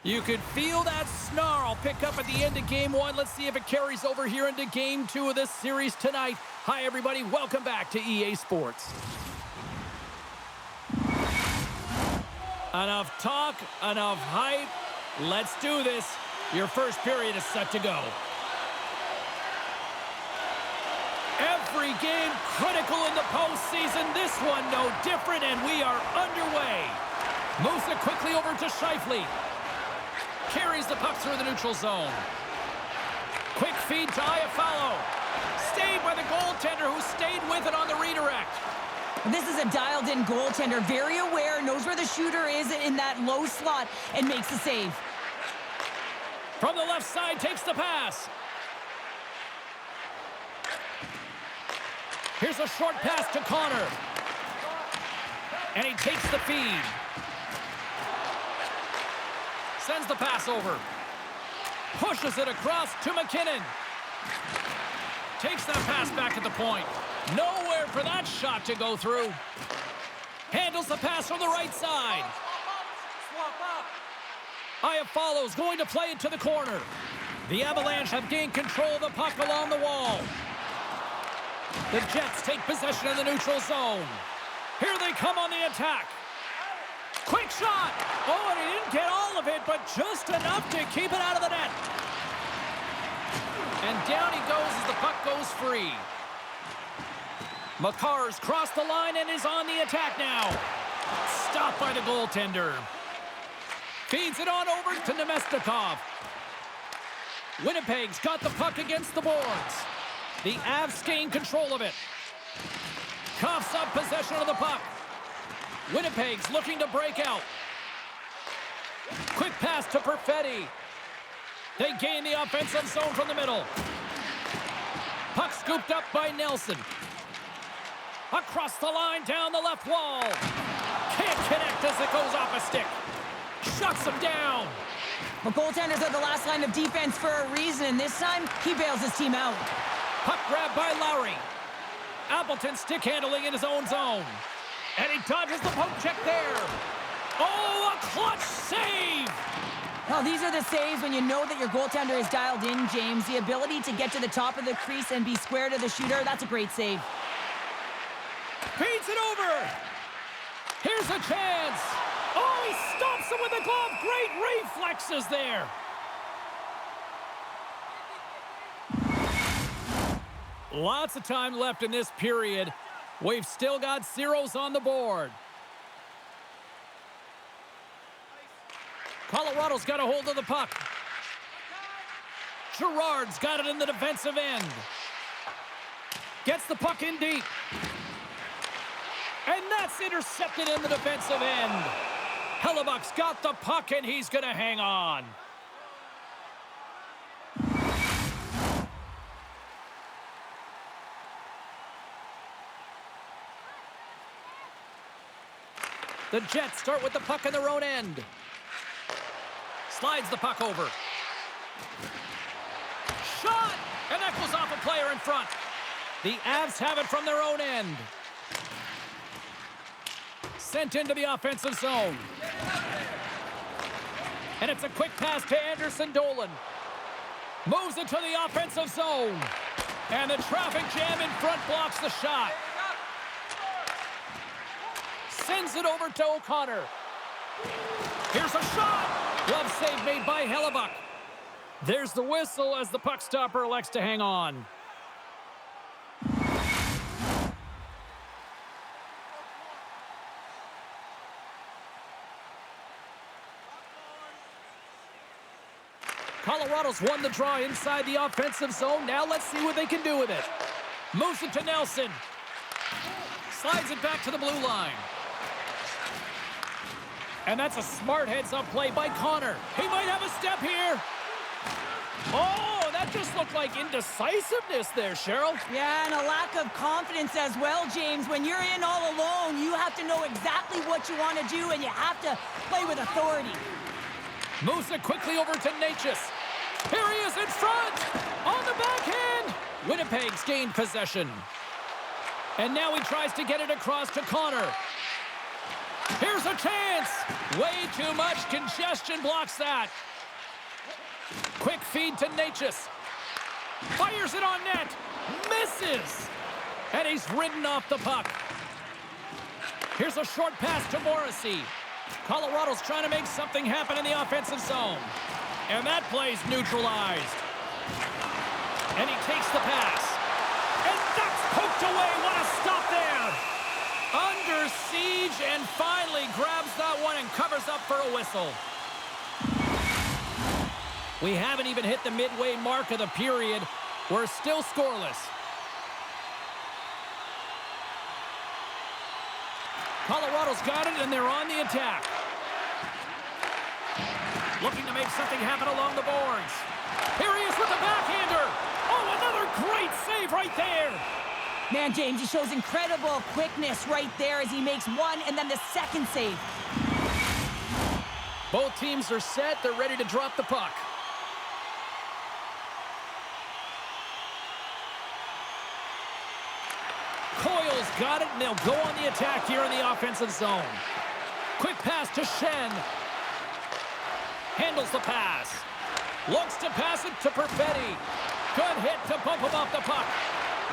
You could feel that snarl pick up at the end of Game 1. Let's see if it carries over here into Game 2 of this series tonight. Hi, everybody. Welcome back to EA Sports. Enough talk, enough hype. Let's do this. Your first period is set to go. Every game critical in the postseason. This one no different, and we are underway. Moves it quickly over to Scheifele. Carries the puck through the neutral zone. Quick feed to Iafallo. Stayed by the goaltender who stayed with it on the redirect. This is a dialed-in goaltender, very aware, knows where the shooter is in that low slot, and makes the save. From the left side, takes the pass. Here's a short pass to Connor. And he takes the feed. Sends the pass over. Pushes it across to McKinnon. Takes that pass back at the point. Nowhere for that shot to go through. Handles the pass from the right side. Iafallo's going to play it to the corner. The Avalanche have gained control of the puck along the wall. The Jets take possession of the neutral zone. Here they come on the attack. Quick shot! Oh, and he didn't get all of it, but just enough to keep it out of the net. And down he goes as the puck goes free. Makar's crossed the line and is on the attack now. Stopped by the goaltender. Feeds it on over to Nemestikov. Winnipeg's got the puck against the boards. The Avs gain control of it. Coughs up possession of the puck. Winnipeg's looking to break out. Quick pass to Perfetti. They gain the offensive zone from the middle. Puck scooped up by Nelson. Across the line, down the left wall. Can't connect as it goes off a stick. Shuts him down. Well, goaltenders are the last line of defense for a reason, and this time, he bails his team out. Puck grab by Lowry. Appleton stick handling in his own zone. And he dodges the poke check there. Oh, a clutch save! Well, these are the saves when you know that your goaltender is dialed in, James. The ability to get to the top of the crease and be square to the shooter, that's a great save. Feeds it over. Here's a chance. Oh, he stomps him with the glove. Great reflexes there. Lots of time left in this period. We've still got zeros on the board. Colorado's got a hold of the puck. Girard's got it in the defensive end. Gets the puck in deep. And that's intercepted in the defensive end. Hellebuck's got the puck, and he's going to hang on. The Jets start with the puck in their own end. Slides the puck over. Shot! And that goes off a player in front. The Avs have it from their own end. Sent into the offensive zone. And it's a quick pass to Anderson Dolan. Moves it to the offensive zone. And the traffic jam in front blocks the shot. Sends it over to O'Connor. Here's a shot. Glove save made by Hellebuck. There's the whistle as the puck stopper elects to hang on. Colorado's won the draw inside the offensive zone. Now let's see what they can do with it. Moves it to Nelson. Slides it back to the blue line. And that's a smart heads-up play by Connor. He might have a step here. Oh, that just looked like indecisiveness there, Cheryl. Yeah, and a lack of confidence as well, James. When you're in all alone, you have to know exactly what you want to do, and you have to play with authority. Moves it quickly over to Natchez. Here he is in front. On the backhand. Winnipeg's gained possession. And now he tries to get it across to Connor. Here's a chance. Way too much congestion blocks that. Quick feed to Natchez. Fires it on net. Misses. And he's ridden off the puck. Here's a short pass to Morrissey. Colorado's trying to make something happen in the offensive zone. And that play's neutralized. And he takes the pass. And that's poked away. What a stop there. Under siege and finally grabs that one and covers up for a whistle. We haven't even hit the midway mark of the period. We're still scoreless. Colorado's got it, and they're on the attack. Looking to make something happen along the boards. Here he is with the backhander. Oh, another great save right there. Man, James, he shows incredible quickness right there as he makes one and then the second save. Both teams are set. They're ready to drop the puck. Coyle's got it, and they'll go on the attack here in the offensive zone. Quick pass to Shen. Handles the pass. Looks to pass it to Perfetti. Good hit to bump him off the puck.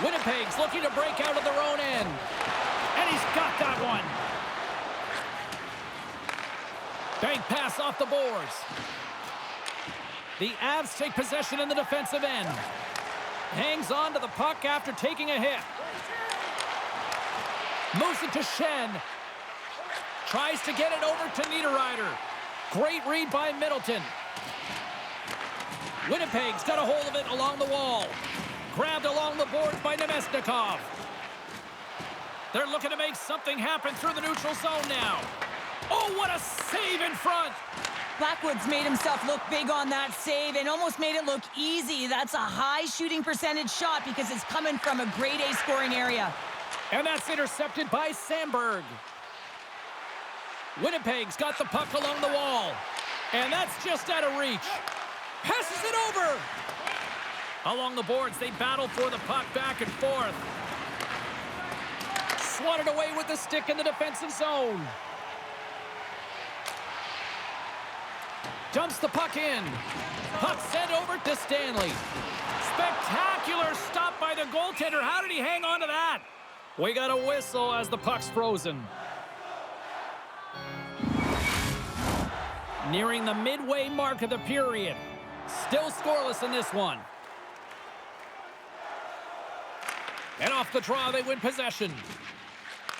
Winnipeg's looking to break out of their own end. And he's got that one. Bank pass off the boards. The Avs take possession in the defensive end. Hangs on to the puck after taking a hit. Moves it to Shen. Tries to get it over to Niederreiter. Great read by Middleton. Winnipeg's got a hold of it along the wall. Grabbed along the boards by Nemesnikov. They're looking to make something happen through the neutral zone now. Oh, what a save in front. Blackwood's made himself look big on that save and almost made it look easy. That's a high shooting percentage shot because it's coming from a grade A scoring area. And that's intercepted by Sandberg. Winnipeg's got the puck along the wall. And that's just out of reach. Passes it over. Along the boards, they battle for the puck back and forth. Swatted away with the stick in the defensive zone. Dumps the puck in. Puck sent over to Stanley. Spectacular stop by the goaltender. How did he hang on to that? We got a whistle as the puck's frozen. Nearing the midway mark of the period. Still scoreless in this one. And off the draw, they win possession.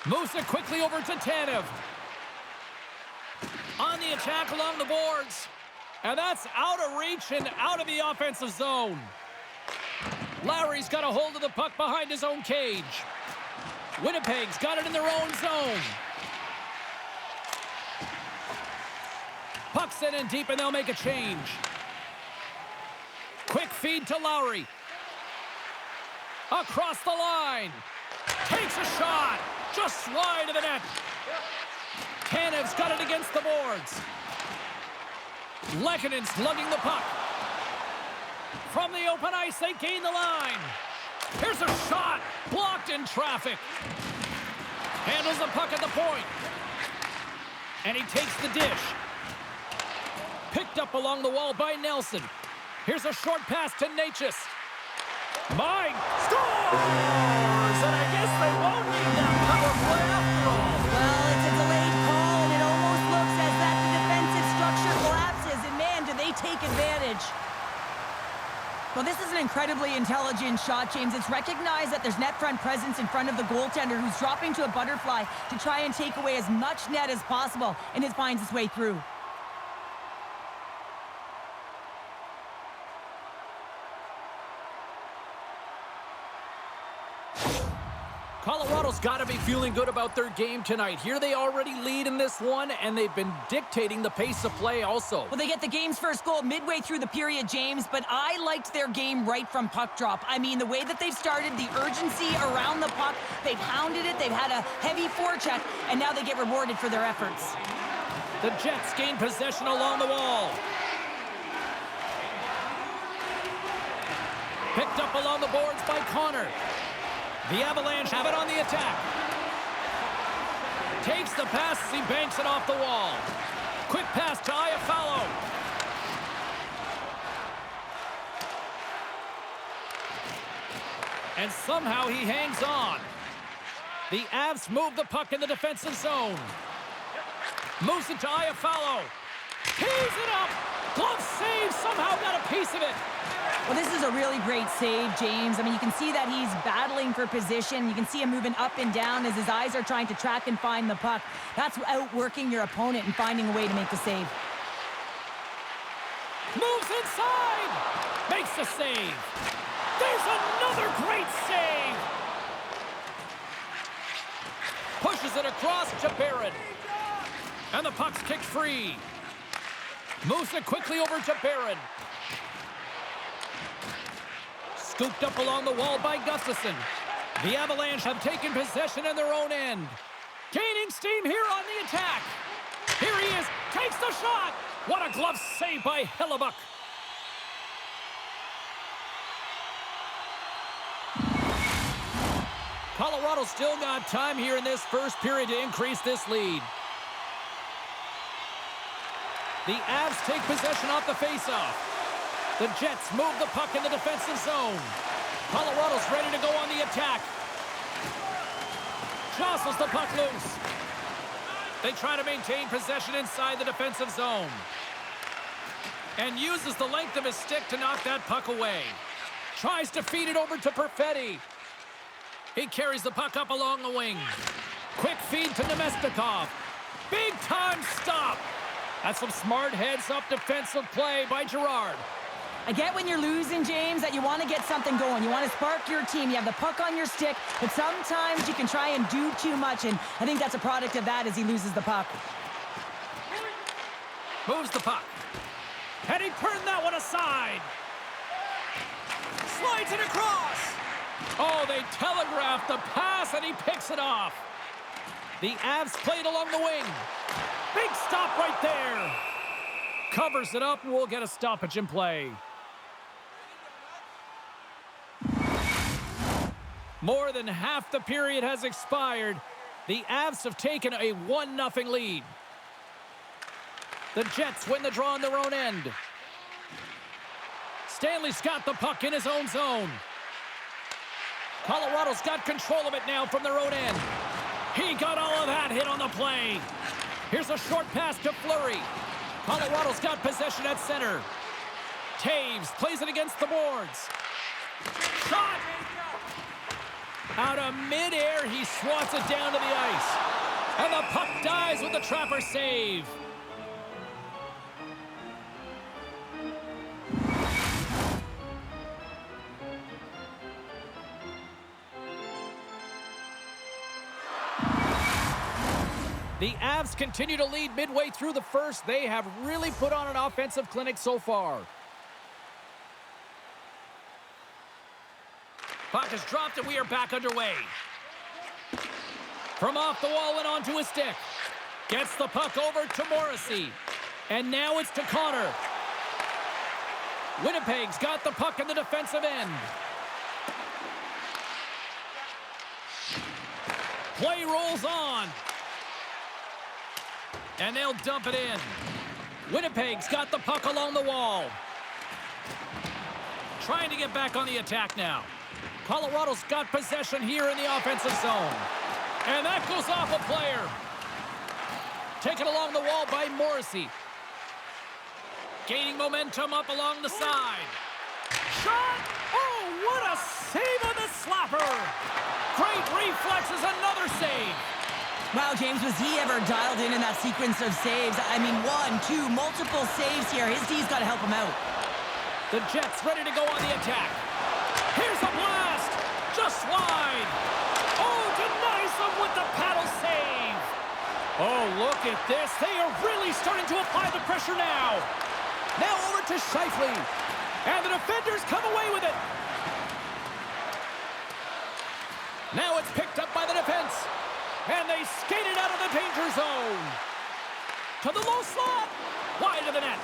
Moves it quickly over to Tanev. On the attack along the boards. And that's out of reach and out of the offensive zone. Lowry's got a hold of the puck behind his own cage. Winnipeg's got it in their own zone. Puck sent in deep, and they'll make a change. Quick feed to Lowry. Across the line. Takes a shot. Just wide of the net. Tanev's got it against the boards. Lekkonen's lugging the puck. From the open ice, they gain the line. Here's a shot. Blocked in traffic. Handles the puck at the point. And he takes the dish. Picked up along the wall by Nelson. Here's a short pass to Natchez. Mine scores! And I guess they won't need that power play after all. Well, it's a delayed call, and it almost looks as that the defensive structure collapses. And man, do they take advantage. Well, this is an incredibly intelligent shot, James. It's recognized that there's net front presence in front of the goaltender who's dropping to a butterfly to try and take away as much net as possible, and it finds its way through. Colorado's got to be feeling good about their game tonight. Here they already lead in this one, and they've been dictating the pace of play also. Well, they get the game's first goal midway through the period, James, but I liked their game right from puck drop. I mean, the way that they've started, the urgency around the puck, they've hounded it, they've had a heavy forecheck, and now they get rewarded for their efforts. The Jets gain possession along the wall. Picked up along the boards by Connor. The Avalanche have it on the attack. Takes the pass as he banks it off the wall. And somehow he hangs on. The Avs move the puck in the defensive zone. Moves it to Iafallo. Tees it up. Glove save. Somehow got a piece of it. Well, this is a really great save, James. I mean, you can see that he's battling for position. You can see him moving up and down as his eyes are trying to track and find the puck. That's outworking your opponent and finding a way to make the save. Moves inside. Makes the save. There's another great save. Pushes it across to Barron. And the puck's kicked free. Moves it quickly over to Barron. Scooped up along the wall by Gustafsson. The Avalanche have taken possession in their own end. Gaining steam here on the attack. Here he is. Takes the shot. What a glove save by Hellebuck. Colorado still got time here in this first period to increase this lead. The Avs take possession off the faceoff. The Jets move the puck in the defensive zone. Colorado's ready to go on the attack. Jostles the puck loose. They try to maintain possession inside the defensive zone. And uses the length of his stick to knock that puck away. Tries to feed it over to Perfetti. He carries the puck up along the wing. Quick feed to Nemestikov. Big time stop. That's some smart heads-up defensive play by Girard. I get when you're losing, James, that you want to get something going. You want to spark your team. You have the puck on your stick, but sometimes you can try and do too much, and I think that's a product of that as he loses the puck. Moves the puck. And he turned that one aside. Slides it across. Oh, they telegraphed the pass, and he picks it off. The Avs played along the wing. Big stop right there. Covers it up, and we'll get a stoppage in play. More than half the period has expired. The Avs have taken a 1-0 lead. The Jets win the draw on their own end. Stanley's got the puck in his own zone. Colorado's got control of it now from their own end. He got all of that hit on the play. Here's a short pass to Fleury. Colorado's got possession at center. Taves plays it against the boards. Shot! Out of midair, he swats it down to the ice. And the puck dies with the Trapper save. The Avs continue to lead midway through the first. They have really put on an offensive clinic so far. Puck is dropped and we are back underway. From off the wall and onto his stick. Gets the puck over to Morrissey. And now it's to Connor. Winnipeg's got the puck in the defensive end. Play rolls on. And they'll dump it in. Winnipeg's got the puck along the wall. Trying to get back on the attack now. Colorado's got possession here in the offensive zone. And that goes off a player. Taken along the wall by Morrissey. Gaining momentum up along the side. Shot! Oh, what a save on the slapper! Great reflexes, another save. Wow, James, was he ever dialed in that sequence of saves? I mean, 1, 2, multiple saves here. His D's got to help him out. The Jets ready to go on the attack. Here's a blast! Just wide! Oh, denies them with the paddle save! Oh, look at this. They are really starting to apply the pressure now. Now over to Scheifele. And the defenders come away with it. Now it's picked up by the defense. And they skate it out of the danger zone. To the low slot. Wide of the net.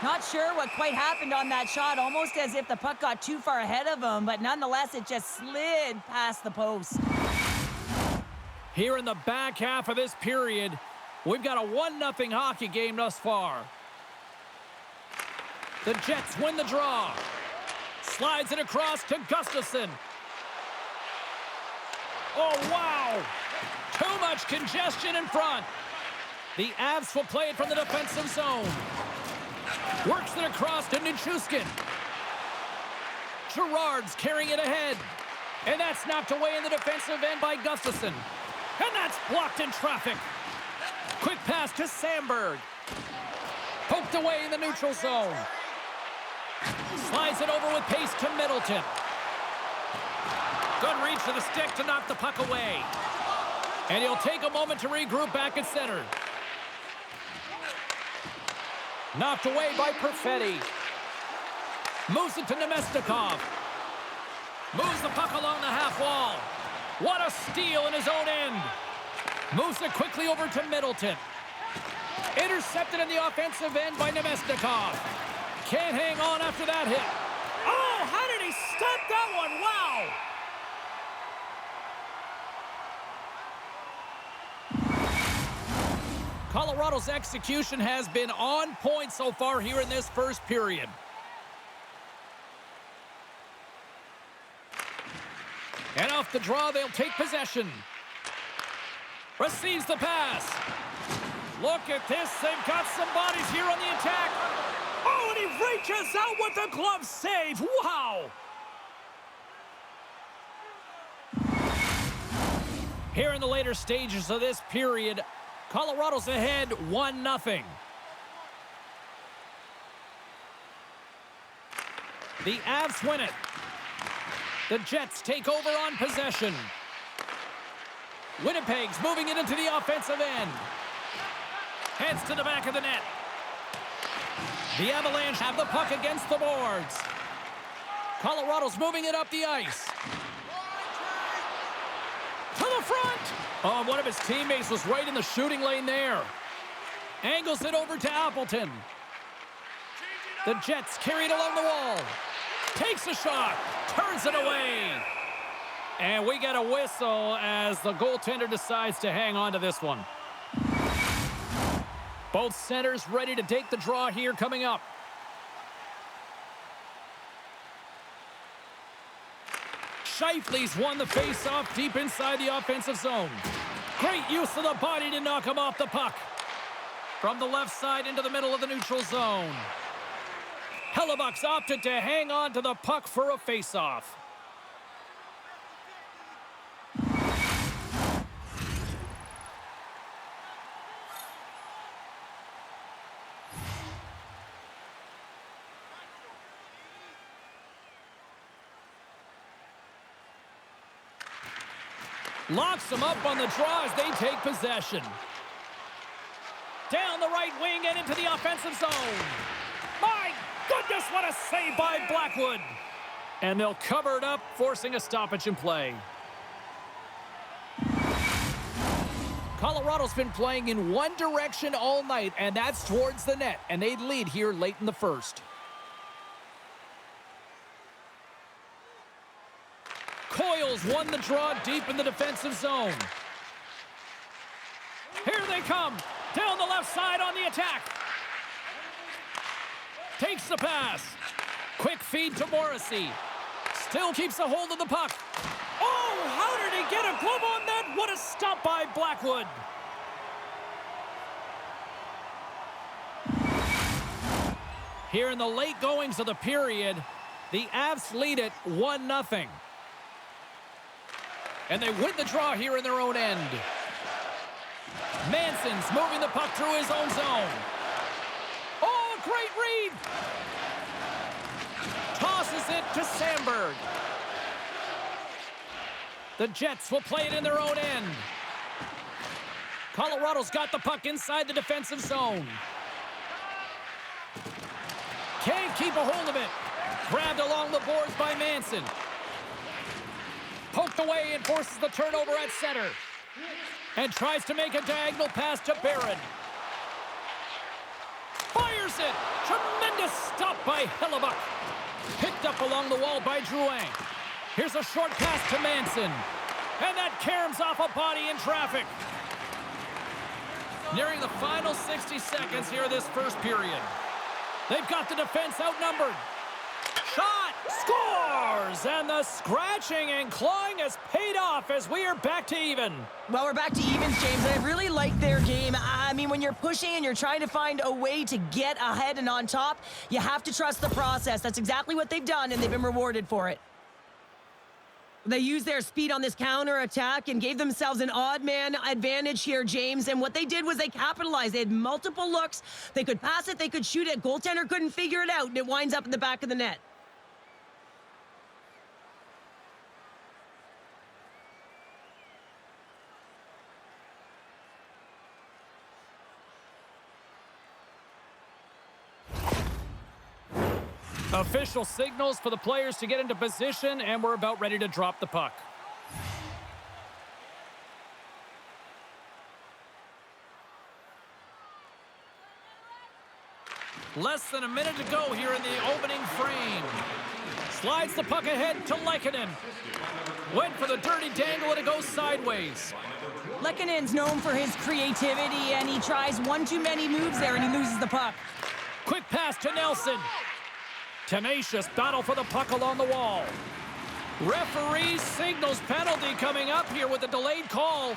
Not sure what quite happened on that shot. Almost as if the puck got too far ahead of him. But nonetheless, it just slid past the post. Here in the back half of this period, we've got a 1-0 hockey game thus far. The Jets win the draw. Slides it across to Gustafsson. Oh, wow! Too much congestion in front. The Avs will play it from the defensive zone. Works it across to Nichushkin. Girard's carrying it ahead. And that's knocked away in the defensive end by Gustafsson. And that's blocked in traffic. Quick pass to Sandberg. Poked away in the neutral zone. Slides it over with pace to Middleton. Good reach to the stick to knock the puck away. And he'll take a moment to regroup back at center. Knocked away by Perfetti. Moves it to Nemestikov. Moves the puck along the half wall. What a steal in his own end. Moves it quickly over to Middleton. Intercepted in the offensive end by Nemestikov. Can't hang on after that hit. Oh, how did he stop that one? Wow! Colorado's execution has been on point so far here in this first period. And off the draw, they'll take possession. Receives the pass. Look at this. They've got some bodies here on the attack. Oh, and he reaches out with the glove save. Wow! Here in the later stages of this period, Colorado's ahead 1-0. The Avs win it. The Jets take over on possession. Winnipeg's moving it into the offensive end. Heads to the back of the net. The Avalanche have the puck against the boards. Colorado's moving it up the ice. To the front! Oh, one of his teammates was right in the shooting lane there. Angles it over to Appleton. The Jets carry it along the wall. Takes a shot. Turns it away. And we get a whistle as the goaltender decides to hang on to this one. Both centers ready to take the draw here coming up. Scheifele's won the face-off deep inside the offensive zone. Great use of the body to knock him off the puck. From the left side into the middle of the neutral zone. Hellebuck's opted to hang on to the puck for a face-off. Locks them up on the draw as they take possession. Down the right wing and into the offensive zone. My goodness, what a save by Blackwood. And they'll cover it up, forcing a stoppage in play. Colorado's been playing in one direction all night, and that's towards the net. And they lead here late in the first. Coyle's won the draw deep in the defensive zone. Here they come. Down the left side on the attack. Takes the pass. Quick feed to Morrissey. Still keeps a hold of the puck. Oh, how did he get a glove on that? What a stop by Blackwood. Here in the late goings of the period, the Avs lead it 1-0. And they win the draw here in their own end. Manson's moving the puck through his own zone. Oh, great read. Tosses it to Sandberg. The Jets will play it in their own end. Colorado's got the puck inside the defensive zone. Can't keep a hold of it. Grabbed along the boards by Manson. Poked away and forces the turnover at center. And tries to make a diagonal pass to Barron. Fires it. Tremendous stop by Hellebuck. Picked up along the wall by Drouin. Here's a short pass to Manson. And that caroms off a body in traffic. Nearing the final 60 seconds here of this first period. They've got the defense outnumbered. Shot! Scores! And the scratching and clawing has paid off as we are back to even. Well, we're back to evens, James, and I really like their game. I mean, when you're pushing and you're trying to find a way to get ahead and on top, you have to trust the process. That's exactly what they've done, and they've been rewarded for it. They used their speed on this counter-attack and gave themselves an odd man advantage here, James. And what they did was they capitalized. They had multiple looks. They could pass it. They could shoot it. Goaltender couldn't figure it out, and it winds up in the back of the net. Official signals for the players to get into position, and we're about ready to drop the puck. Less than a minute to go here in the opening frame. Slides the puck ahead to Lehkonen. Went for the dirty dangle, and it goes sideways. Lehkonen's known for his creativity, and he tries one too many moves there, and he loses the puck. Quick pass to Nelson. Tenacious battle for the puck along the wall. Referee signals penalty coming up here with a delayed call.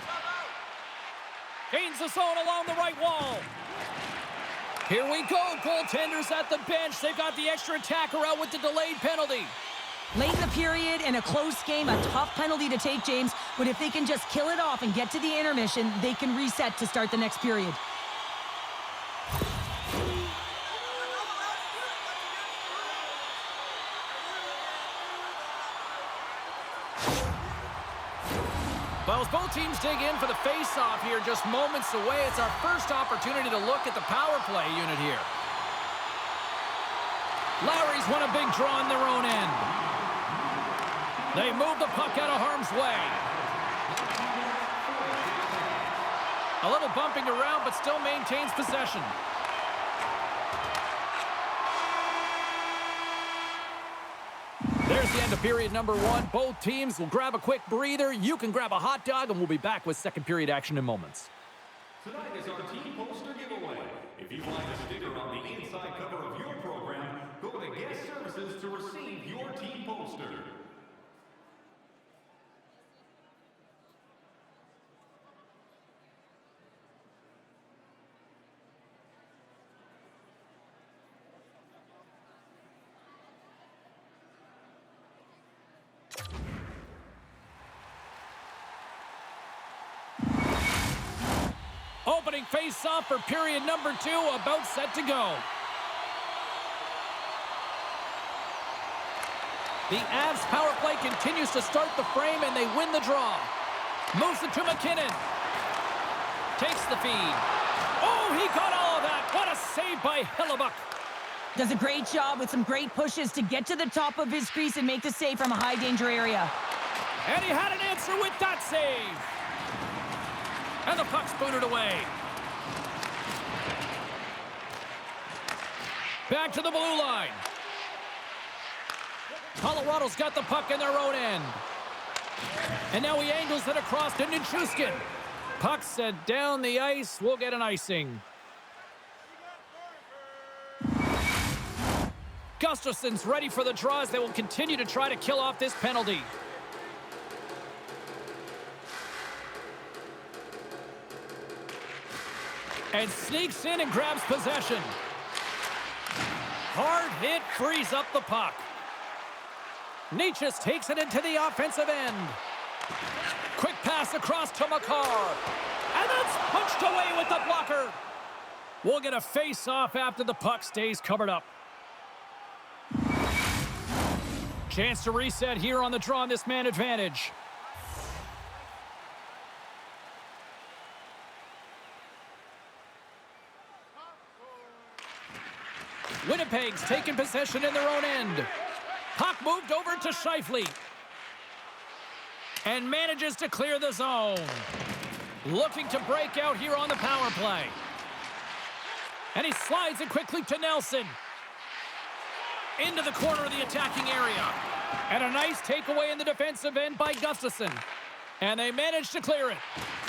Gains the zone along the right wall. Here we go. Goaltenders at the bench. They've got the extra attacker out with the delayed penalty. Late in the period, in a close game, a tough penalty to take, James. But if they can just kill it off and get to the intermission, they can reset to start the next period. Well, as both teams dig in for the face-off here, just moments away, it's our first opportunity to look at the power play unit here. Lowry's won a big draw on their own end. They move the puck out of harm's way. A little bumping around, but still maintains possession. There's the end of period number one. Both teams will grab a quick breather. You can grab a hot dog, and we'll be back with second period action in moments. Tonight is our team poster giveaway. If you find a sticker on the inside cover of your program, go to Guest Services to receive your team poster. Opening face-off for period number two, about set to go. The Avs power play continues to start the frame, and they win the draw. Moves it to McKinnon. Takes the feed. Oh, he got all of that. What a save by Hellebuck. Does a great job with some great pushes to get to the top of his crease and make the save from a high-danger area. And he had an answer with that save. And the puck's booted away. Back to the blue line. Colorado's got the puck in their own end. And now he angles it across to Nichushkin. Puck sent down the ice. We'll get an icing. Gustafson's ready for the draw as they will continue to try to kill off this penalty. And sneaks in and grabs possession. Hard hit frees up the puck. Nietzsche takes it into the offensive end. Quick pass across to Makar. And that's punched away with the blocker. We'll get a face-off after the puck stays covered up. Chance to reset here on the draw on this man advantage. Winnipeg's taken possession in their own end. Puck moved over to Scheifele. And manages to clear the zone. Looking to break out here on the power play. And he slides it quickly to Nelson. Into the corner of the attacking area. And a nice takeaway in the defensive end by Gustafsson. And they manage to clear it.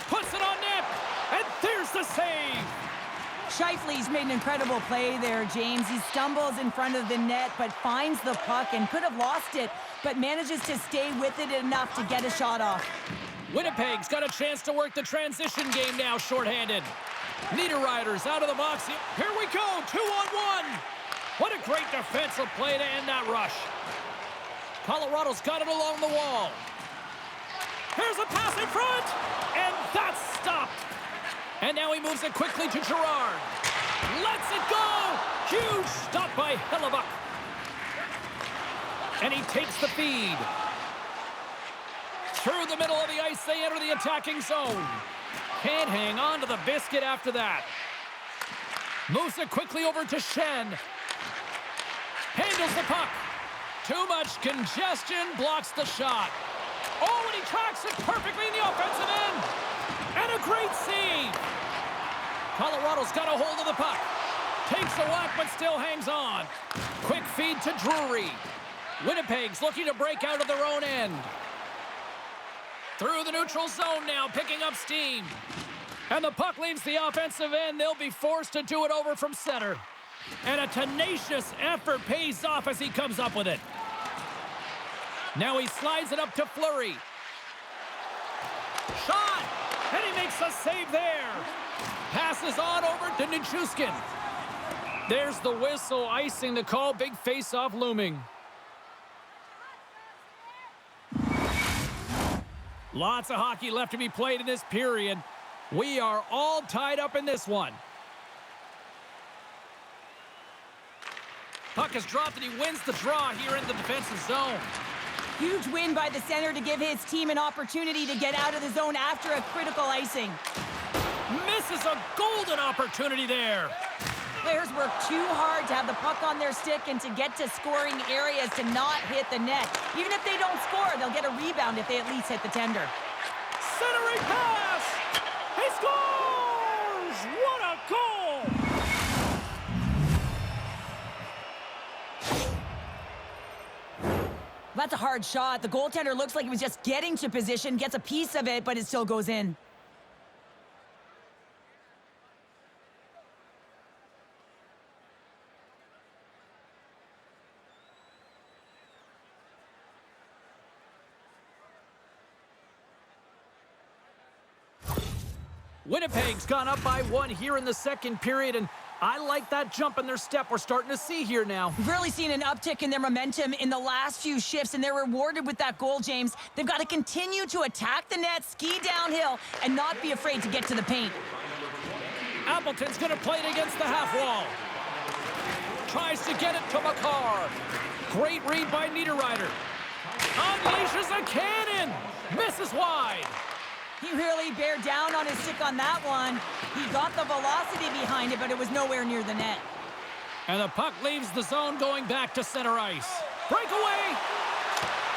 Puts it on net. And there's the save. Scheifele's made an incredible play there, James. He stumbles in front of the net, but finds the puck and could have lost it, but manages to stay with it enough to get a shot off. Winnipeg's got a chance to work the transition game now, shorthanded. Niederreiter's out of the box. Here we go, 2-on-1. What a great defensive play to end that rush. Colorado's got it along the wall. Here's a pass in front, and that's stopped. And now he moves it quickly to Girard. Lets it go. Huge stop by Hellebuck. And he takes the feed. Through the middle of the ice, they enter the attacking zone. Can't hang on to the biscuit after that. Moves it quickly over to Shen. Handles the puck. Too much congestion, blocks the shot. Oh, and he tracks it perfectly in the offensive end. And a great save. Colorado's got a hold of the puck. Takes a whack, but still hangs on. Quick feed to Drury. Winnipeg's looking to break out of their own end. Through the neutral zone now, picking up steam. And the puck leaves the offensive end. They'll be forced to do it over from center. And a tenacious effort pays off as he comes up with it. Now he slides it up to Fleury. Shot! And he makes a save there. Passes on over to Nichushkin. There's the whistle, icing the call. Big face-off looming. Lots of hockey left to be played in this period. We are all tied up in this one. Puck is dropped and he wins the draw here in the defensive zone. Huge win by the center to give his team an opportunity to get out of the zone after a critical icing. Misses a golden opportunity there. Players work too hard to have the puck on their stick and to get to scoring areas to not hit the net. Even if they don't score, they'll get a rebound if they at least hit the tender. Centering pass! He scores! What a goal! That's a hard shot. The goaltender looks like he was just getting to position, gets a piece of it, but it still goes in. Winnipeg's gone up by 1 here in the second period, and I like that jump in their step we're starting to see here now. We've really seen an uptick in their momentum in the last few shifts, and they're rewarded with that goal, James. They've got to continue to attack the net, ski downhill, and not be afraid to get to the paint. Appleton's going to play it against the half wall. Tries to get it to Makar. Great read by Niederreiter. Unleashes a cannon. Misses wide. He really bared down on his stick on that one. He got the velocity behind it, but it was nowhere near the net. And the puck leaves the zone going back to center ice. Breakaway!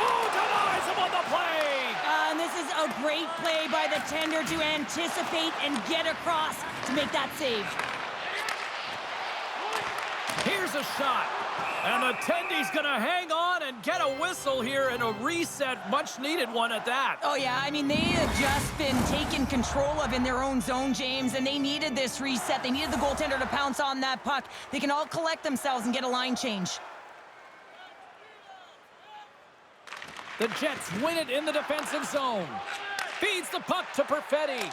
Oh, denies him on the play! And this is a great play by the tender to anticipate and get across to make that save. Here's a shot. And the tendy's going to hang on and get a whistle here and a reset, much-needed one at that. Oh, yeah, I mean, they have just been taken control of in their own zone, James, and they needed this reset. They needed the goaltender to pounce on that puck. They can all collect themselves and get a line change. The Jets win it in the defensive zone. Feeds the puck to Perfetti.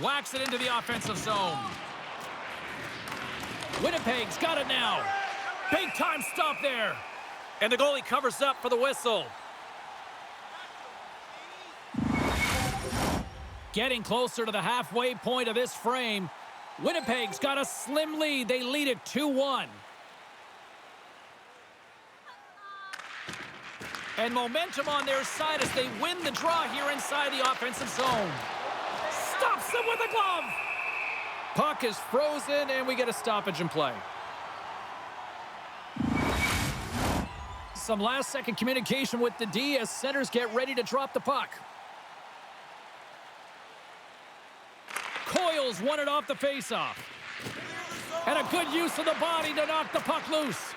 Whacks it into the offensive zone. Winnipeg's got it now. Big time stop there. And the goalie covers up for the whistle. Getting closer to the halfway point of this frame. Winnipeg's got a slim lead. They lead it 2-1. And momentum on their side as they win the draw here inside the offensive zone. Stops him with a glove. Puck is frozen, and we get a stoppage in play. Some last-second communication with the D as centers get ready to drop the puck. Coyle's won it off the faceoff. And a good use of the body to knock the puck loose.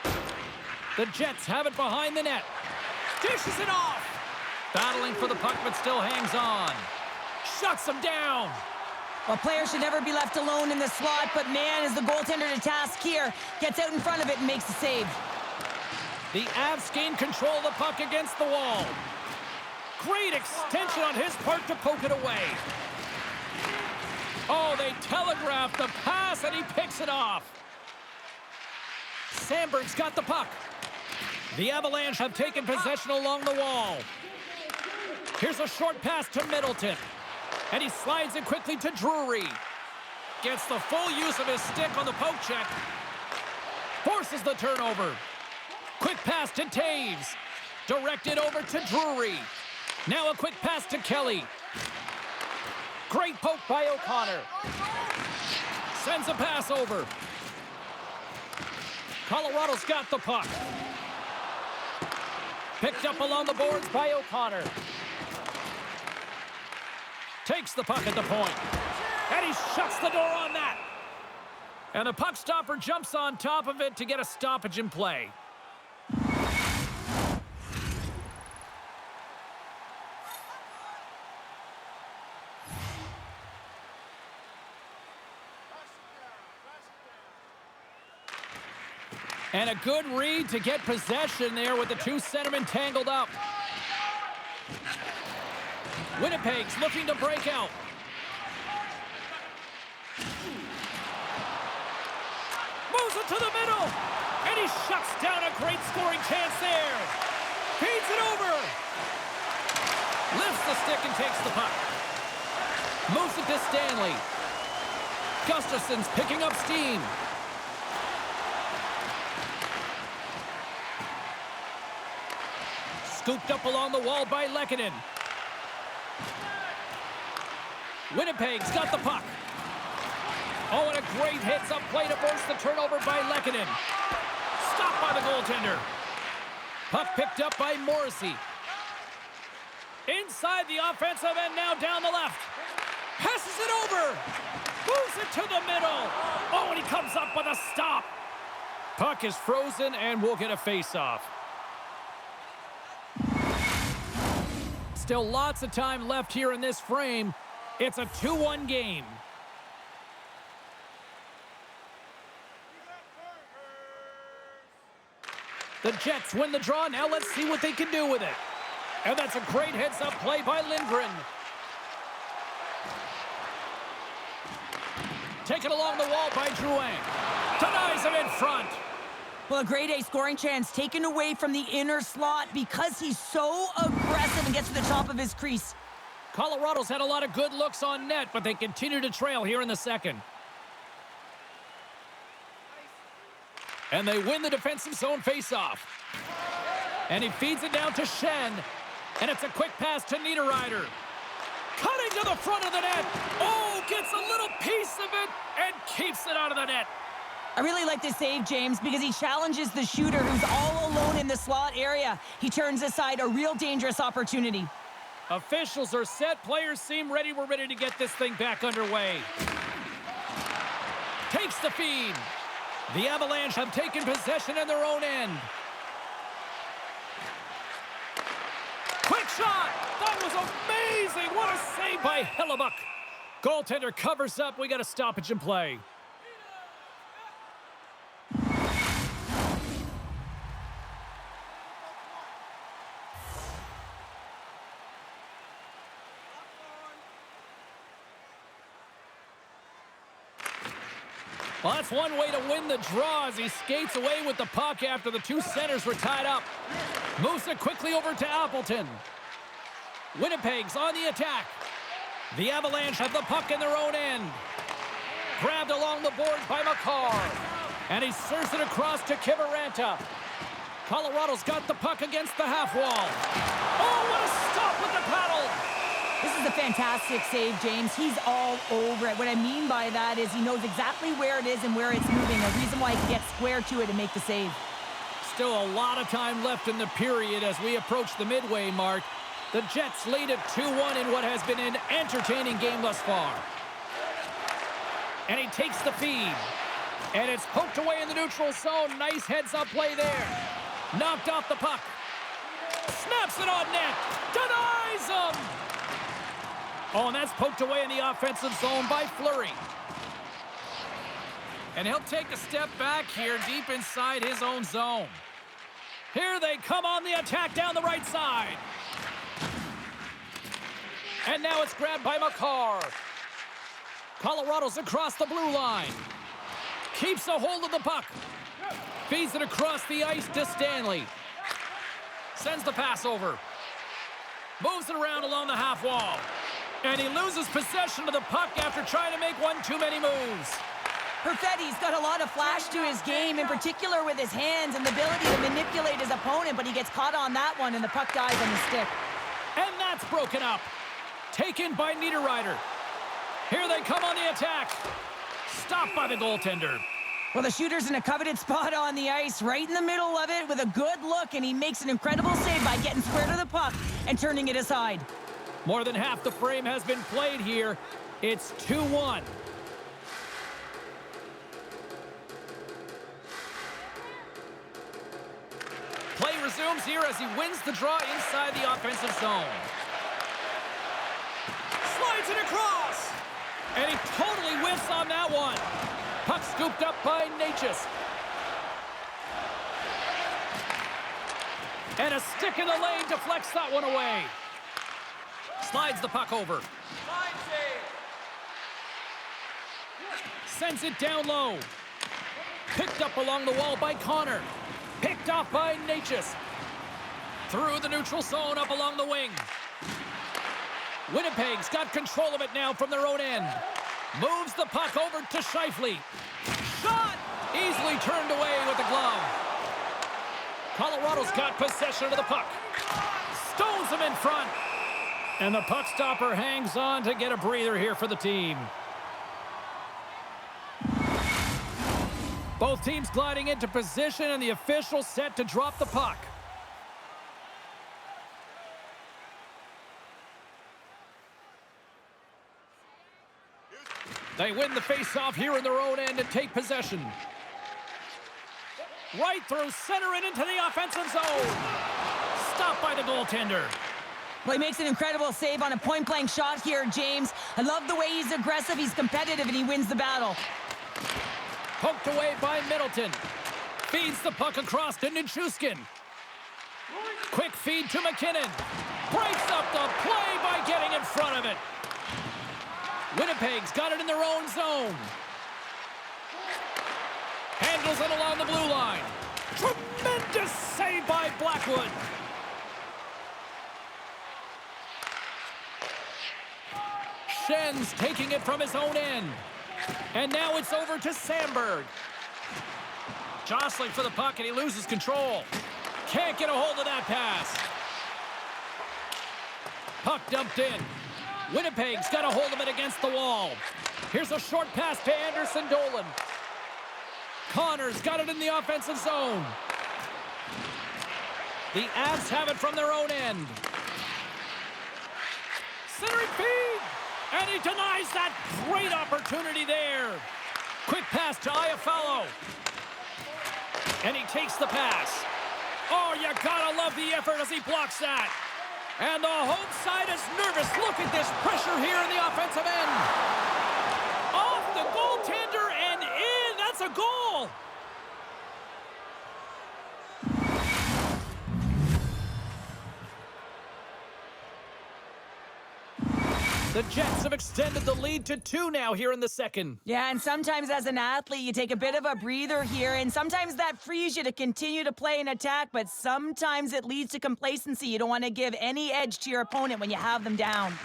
The Jets have it behind the net. Dishes it off. Battling for the puck, but still hangs on. Shuts him down. Well, players should never be left alone in the slot, but man, is the goaltender to task here. Gets out in front of it and makes the save. The Avs gain control of the puck against the wall. Great extension on his part to poke it away. Oh, they telegraphed the pass, and he picks it off. Sandberg's got the puck. The Avalanche have taken possession along the wall. Here's a short pass to Middleton. And he slides it quickly to Drury. Gets the full use of his stick on the poke check. Forces the turnover. Quick pass to Taves. Directed over to Drury. Now a quick pass to Kelly. Great poke by O'Connor. Sends a pass over. Colorado's got the puck. Picked up along the boards by O'Connor. Takes the puck at the point. And he shuts the door on that. And the puck stopper jumps on top of it to get a stoppage in play. And a good read to get possession there with the two centermen tangled up. Winnipeg's looking to break out. Moves it to the middle. And he shuts down a great scoring chance there. Feeds it over. Lifts the stick and takes the puck. Moves it to Stanley. Gustafson's picking up steam. Scooped up along the wall by Lehkonen. Winnipeg's got the puck. Oh, and a great hits-up play to force the turnover by Lehkonen. Stopped by the goaltender. Puck picked up by Morrissey. Inside the offensive end, now down the left. Passes it over. Moves it to the middle. Oh, and he comes up with a stop. Puck is frozen, and we'll get a face-off. Still lots of time left here in this frame. It's a 2-1 game. The Jets win the draw. Now let's see what they can do with it. And that's a great heads-up play by Lindgren. Taken along the wall by Drouin. Denies him in front. Well, a grade A scoring chance taken away from the inner slot because he's so aggressive and gets to the top of his crease. Colorado's had a lot of good looks on net, but they continue to trail here in the second. And they win the defensive zone faceoff. And he feeds it down to Shen. And it's a quick pass to Niederreiter. Cutting to the front of the net. Oh, gets a little piece of it and keeps it out of the net. I really like this save, James, because he challenges the shooter who's all alone in the slot area. He turns aside a real dangerous opportunity. Officials are set. Players seem ready. We're ready to get this thing back underway. Takes the feed. The Avalanche have taken possession in their own end. Quick shot! That was amazing! What a save by Hellebuck. Goaltender covers up. We got a stoppage in play. Well, that's one way to win the draw as he skates away with the puck after the two centers were tied up. Moves it quickly over to Appleton. Winnipeg's on the attack. The Avalanche have the puck in their own end. Grabbed along the boards by Makar. And he serves it across to Kiviranta. Colorado's got the puck against the half wall. Oh, what a stop with the paddle! This is a fantastic save, James. He's all over it. What I mean by that is he knows exactly where it is and where it's moving. A reason why he can get square to it and make the save. Still a lot of time left in the period as we approach the midway mark. The Jets lead at 2-1 in what has been an entertaining game thus far. And he takes the feed. And it's poked away in the neutral zone. Nice heads-up play there. Knocked off the puck. Snaps it on net. Denies him. Oh, and that's poked away in the offensive zone by Fleury. And he'll take a step back here deep inside his own zone. Here they come on the attack down the right side. And now it's grabbed by McCarr. Colorado's across the blue line. Keeps a hold of the puck. Feeds it across the ice to Stanley. Sends the pass over. Moves it around along the half wall. And he loses possession of the puck after trying to make one too many moves. Perfetti's got a lot of flash to his game, in particular with his hands and the ability to manipulate his opponent, but he gets caught on that one and the puck dies on his stick. And that's broken up. Taken by Niederreiter. Here they come on the attack. Stopped by the goaltender. Well, the shooter's in a coveted spot on the ice, right in the middle of it with a good look, and he makes an incredible save by getting square to the puck and turning it aside. More than half the frame has been played here. It's 2-1. Play resumes here as he wins the draw inside the offensive zone. Slides it across. And he totally whiffs on that one. Puck scooped up by Natchez. And a stick in the lane deflects that one away. Slides the puck over. Sends it down low. Picked up along the wall by Connor. Picked off by Natchez. Through the neutral zone up along the wing. Winnipeg's got control of it now from their own end. Moves the puck over to Scheifele. Shot! Easily turned away with the glove. Colorado's got possession of the puck. Stones him in front. And the puck stopper hangs on to get a breather here for the team. Both teams gliding into position and the official set to drop the puck. They win the face-off here in their own end and take possession. Right through center and into the offensive zone. Stopped by the goaltender. Well, he makes an incredible save on a point-blank shot here, James. I love the way he's aggressive, he's competitive, and he wins the battle. Poked away by Middleton. Feeds the puck across to Nichushkin. Quick feed to McKinnon. Breaks up the play by getting in front of it. Winnipeg's got it in their own zone. Handles it along the blue line. Tremendous save by Blackwood. Schen's taking it from his own end. And now it's over to Sandberg. Jostling for the puck and he loses control. Can't get a hold of that pass. Puck dumped in. Winnipeg's got a hold of it against the wall. Here's a short pass to Anderson Dolan. Connor's got it in the offensive zone. The Avs have it from their own end. Centering feed. And he denies that great opportunity there. Quick pass to Iafallo. And he takes the pass. Oh, you gotta love the effort as he blocks that. And the home side is nervous. Look at this pressure here in the offensive end. Off the goaltender and in. That's a goal. The Jets have extended the lead to 2 now here in the second. Yeah, and sometimes as an athlete, you take a bit of a breather here, and sometimes that frees you to continue to play an attack, but sometimes it leads to complacency. You don't want to give any edge to your opponent when you have them down.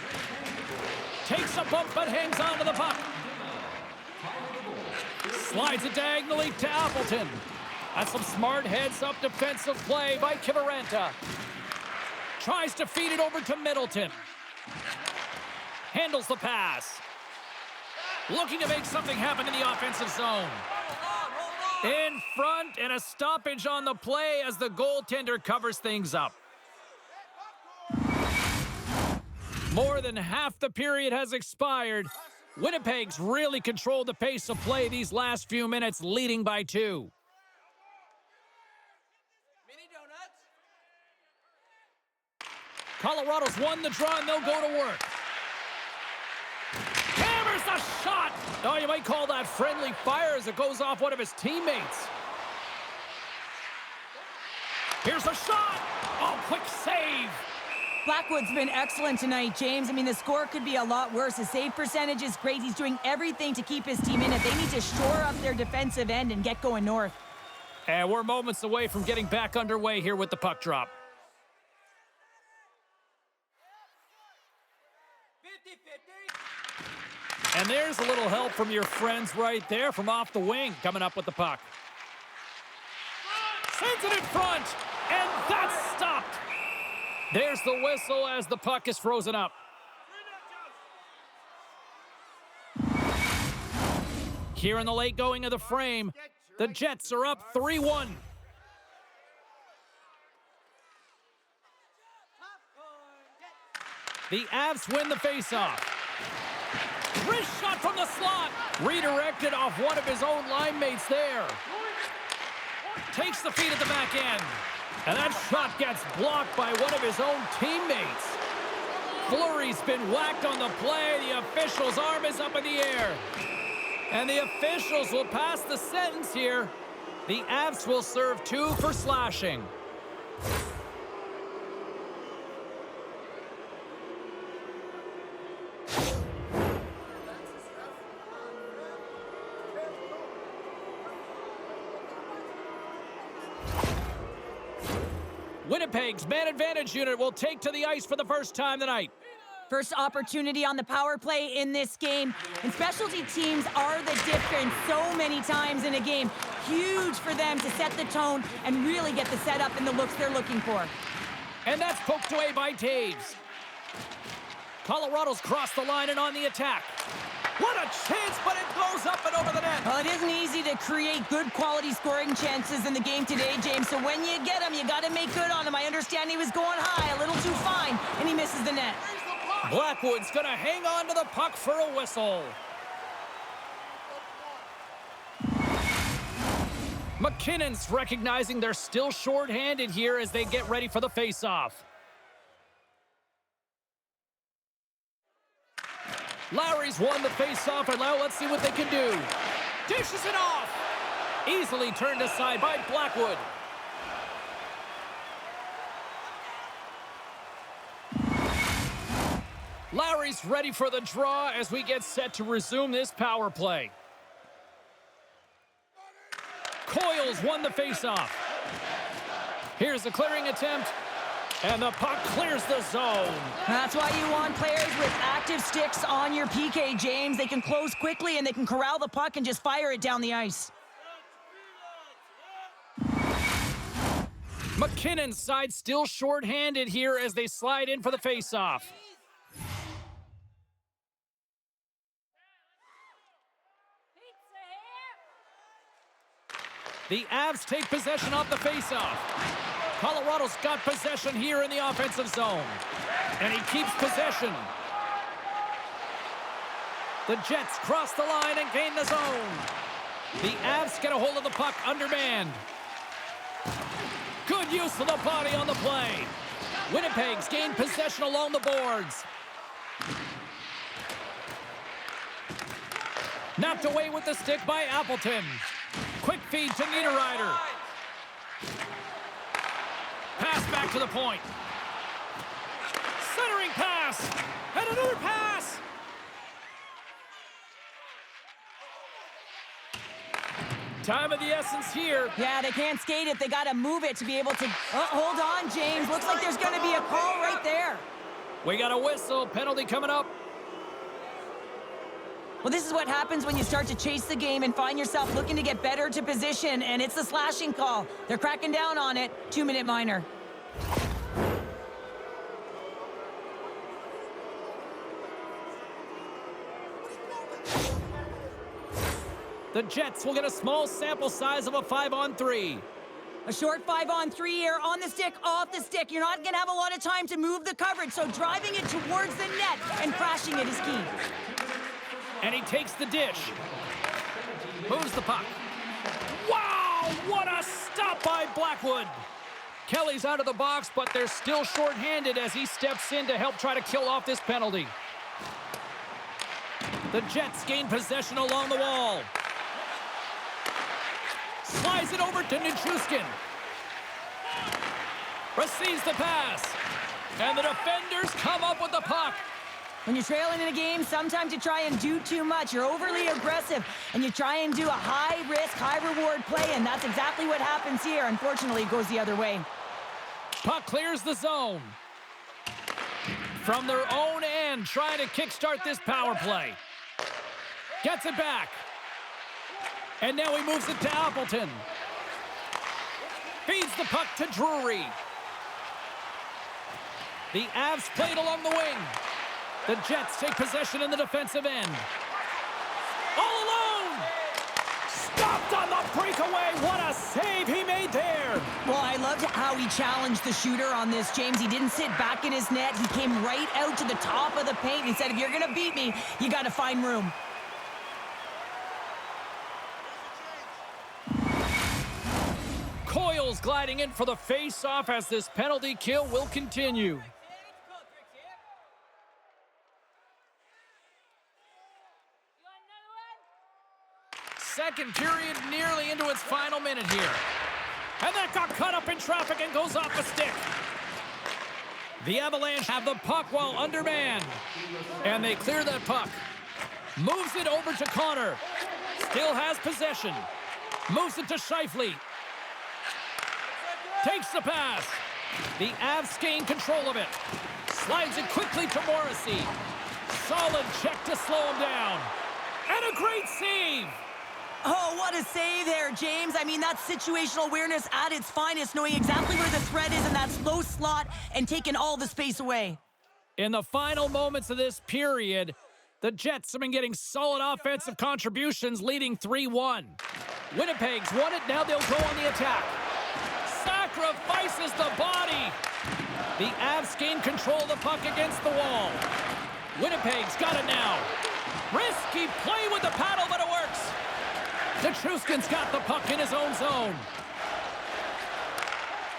Takes a bump, but hangs on to the puck. Slides it diagonally to Appleton. That's some smart heads-up defensive play by Kiviranta. Tries to feed it over to Middleton. Handles the pass. Looking to make something happen in the offensive zone. In front, and a stoppage on the play as the goaltender covers things up. More than half the period has expired. Winnipeg's really controlled the pace of play these last few minutes, leading by 2. Colorado's won the draw, and they'll go to work. A shot! Oh, you might call that friendly fire as it goes off one of his teammates. Here's a shot! Oh, quick save! Blackwood's been excellent tonight, James. I mean, the score could be a lot worse. His save percentage is great. He's doing everything to keep his team in it. They need to shore up their defensive end and get going north. And we're moments away from getting back underway here with the puck drop. 50-50. And there's a little help from your friends right there from off the wing coming up with the puck. Sends it in front, and that's stopped. There's the whistle as the puck is frozen up. Here in the late going of the frame, the Jets are up 3-1. The Avs win the faceoff. Wrist shot from the slot. Redirected off one of his own line mates there. Takes the feed at the back end. And that shot gets blocked by one of his own teammates. Fleury's been whacked on the play. The official's arm is up in the air. And the officials will pass the sentence here. The Avs will serve 2 for slashing. Winnipeg's man advantage unit will take to the ice for the first time tonight. First opportunity on the power play in this game. And specialty teams are the difference so many times in a game. Huge for them to set the tone and really get the setup and the looks they're looking for. And that's poked away by Taves. Colorado's crossed the line and on the attack. What a chance, but it blows up and over the net. Well, it isn't easy to create good quality scoring chances in the game today, James. So when you get them, you got to make good on them. I understand he was going high, a little too fine, and he misses the net. Blackwood's going to hang on to the puck for a whistle. McKinnon's recognizing they're still short-handed here as they get ready for the face-off. Lowry's won the face-off, and now let's see what they can do. Dishes it off. Easily turned aside by Blackwood. Lowry's ready for the draw as we get set to resume this power play. Coyle's won the face-off. Here's the clearing attempt. And the puck clears the zone. That's why you want players with active sticks on your PK, James. They can close quickly and they can corral the puck and just fire it down the ice. McKinnon's side still short-handed here as they slide in for the face-off. The Avs take possession off the face-off. Colorado's got possession here in the offensive zone. And he keeps possession. The Jets cross the line and gain the zone. The Avs get a hold of the puck undermanned. Good use of the body on the play. Winnipeg's gained possession along the boards. Knocked away with the stick by Appleton. Quick feed to Niederreiter. Pass back to the point. Centering pass. And another pass. Time of the essence here. Yeah, they can't skate it. They got to move it to be able to... Oh, hold on, James. Looks like there's going to be a call right there. We got a whistle. Penalty coming up. Well, this is what happens when you start to chase the game and find yourself looking to get better to position, and it's the slashing call. They're cracking down on it. 2-minute minor. The Jets will get a small sample size of a 5-on-3. A short 5-on-3 here, on the stick, off the stick. You're not going to have a lot of time to move the coverage, so driving it towards the net and crashing it is key. And he takes the dish. Moves the puck. Wow, what a stop by Blackwood. Kelly's out of the box, but they're still short-handed as he steps in to help try to kill off this penalty. The Jets gain possession along the wall. Slides it over to Nichushkin. Receives the pass. And the defenders come up with the puck. When you're trailing in a game, sometimes you try and do too much. You're overly aggressive, and you try and do a high-risk, high-reward play, and that's exactly what happens here. Unfortunately, it goes the other way. Puck clears the zone. From their own end, trying to kickstart this power play. Gets it back. And now he moves it to Appleton. Feeds the puck to Drury. The Avs played along the wing. The Jets take possession in the defensive end. All alone! Stopped on the breakaway. What a save he made there. Well, I loved how he challenged the shooter on this, James. He didn't sit back in his net. He came right out to the top of the paint. He said, if you're going to beat me, you got to find room. Coyle's gliding in for the face-off as this penalty kill will continue. Second period nearly into its final minute here. And that got cut up in traffic and goes off the stick. The Avalanche have the puck while undermanned. And they clear that puck. Moves it over to Connor. Still has possession. Moves it to Scheifele. Takes the pass. The Avs gain control of it. Slides it quickly to Morrissey. Solid check to slow him down. And a great save. Oh, what a save there, James. I mean, that's situational awareness at its finest, knowing exactly where the threat is in that slow slot and taking all the space away. In the final moments of this period, the Jets have been getting solid offensive contributions, leading 3-1. Winnipeg's won it. Now they'll go on the attack. Sacrifices the body. The Avs gain control of the puck against the wall. Winnipeg's got it now. Risky play with the paddle, but it works. Nichushkin's got the puck in his own zone.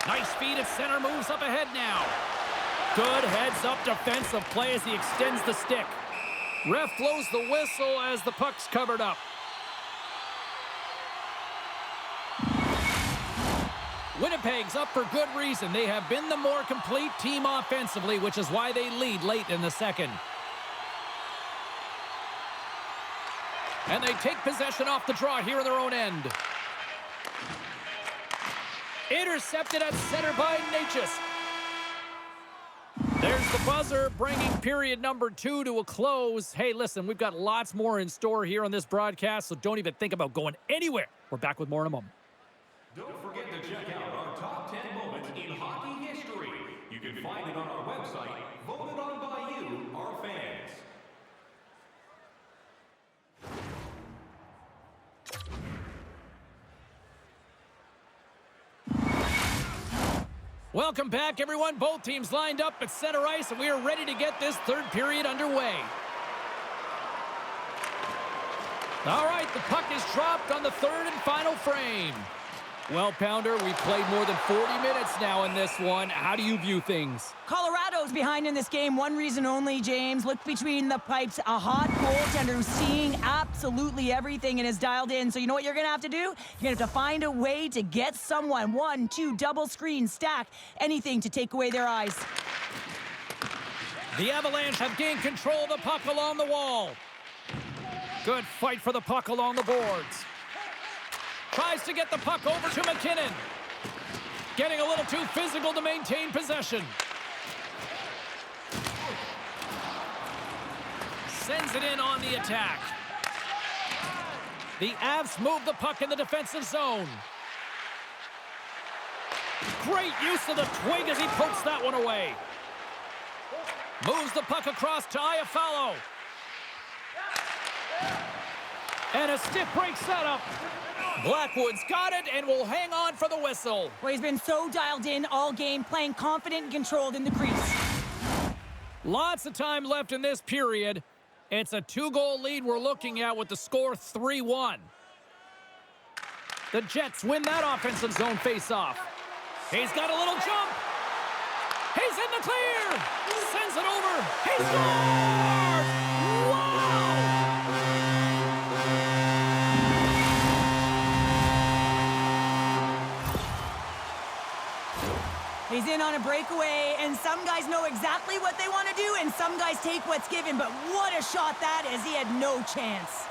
Nice feed at center, moves up ahead now. Good heads-up defensive play as he extends the stick. Ref blows the whistle as the puck's covered up. Winnipeg's up for good reason. They have been the more complete team offensively, which is why they lead late in the second. And they take possession off the draw here in their own end. Intercepted at center by Natchez. There's the buzzer, bringing period number 2 to a close. Hey, listen, we've got lots more in store here on this broadcast, so don't even think about going anywhere. We're back with more in a moment. Don't forget to check out our top 10 moments in hockey history. You can find it on our website, voted on by you, our fans. Welcome back, everyone. Both teams lined up at center ice, and we are ready to get this third period underway. All right, the puck is dropped on the third and final frame. Well, Pounder, we've played more than 40 minutes now in this one. How do you view things? Colorado's behind in this game. One reason only, James. Look between the pipes. A hot goaltender who's seeing absolutely everything and is dialed in. So you know what you're going to have to do? You're going to have to find a way to get someone. 1, 2, double screen, stack, anything to take away their eyes. The Avalanche have gained control of the puck along the wall. Good fight for the puck along the boards. Tries to get the puck over to McKinnon. Getting a little too physical to maintain possession. Sends it in on the attack. The Avs move the puck in the defensive zone. Great use of the twig as he pokes that one away. Moves the puck across to Iafallo. And a stiff break setup. Blackwood's got it and will hang on for the whistle. Well, he's been so dialed in all game, playing confident and controlled in the crease. Lots of time left in this period. It's a 2-goal lead we're looking at with the score 3-1. The Jets win that offensive zone face-off. He's got a little jump. He's in the clear. Sends it over. He scores! Wow! He's in on a breakaway, and some guys know exactly what they want to do, and some guys take what's given, but what a shot that is. He had no chance.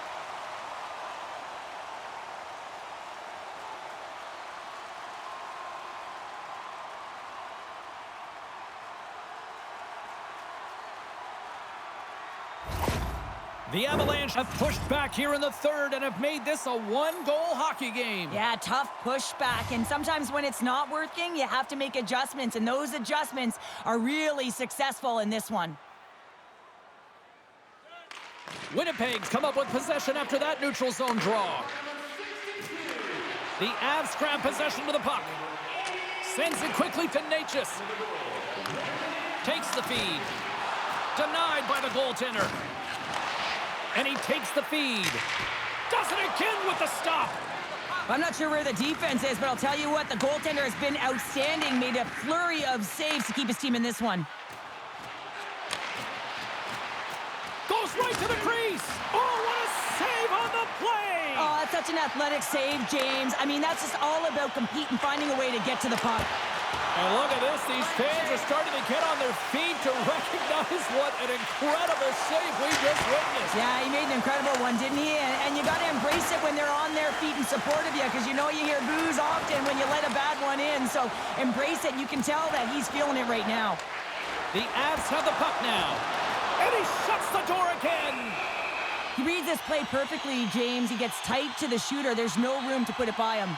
The Avalanche have pushed back here in the third and have made this a one-goal hockey game. Yeah, tough pushback, and sometimes when it's not working, you have to make adjustments, and those adjustments are really successful in this one. Winnipeg's come up with possession after that neutral zone draw. The Avs grab possession to the puck. Sends it quickly to Natchez. Takes the feed. Denied by the goaltender. And he takes the feed. Does it again with the stop. I'm not sure where the defense is, but I'll tell you what, the goaltender has been outstanding. Made a flurry of saves to keep his team in this one. Goes right to the crease. Oh, what a save on the play. Oh, that's such an athletic save, James. I mean, that's just all about competing, finding a way to get to the puck. And look at this. These fans are starting to get on their feet to recognize what an incredible save we just witnessed. Yeah, he made an incredible one, didn't he? And you got to embrace it when they're on their feet in support of you, because you know you hear boos often when you let a bad one in. So embrace it. You can tell that he's feeling it right now. The Avs have the puck now. And he shuts the door again. He reads this play perfectly, James. He gets tight to the shooter. There's no room to put it by him.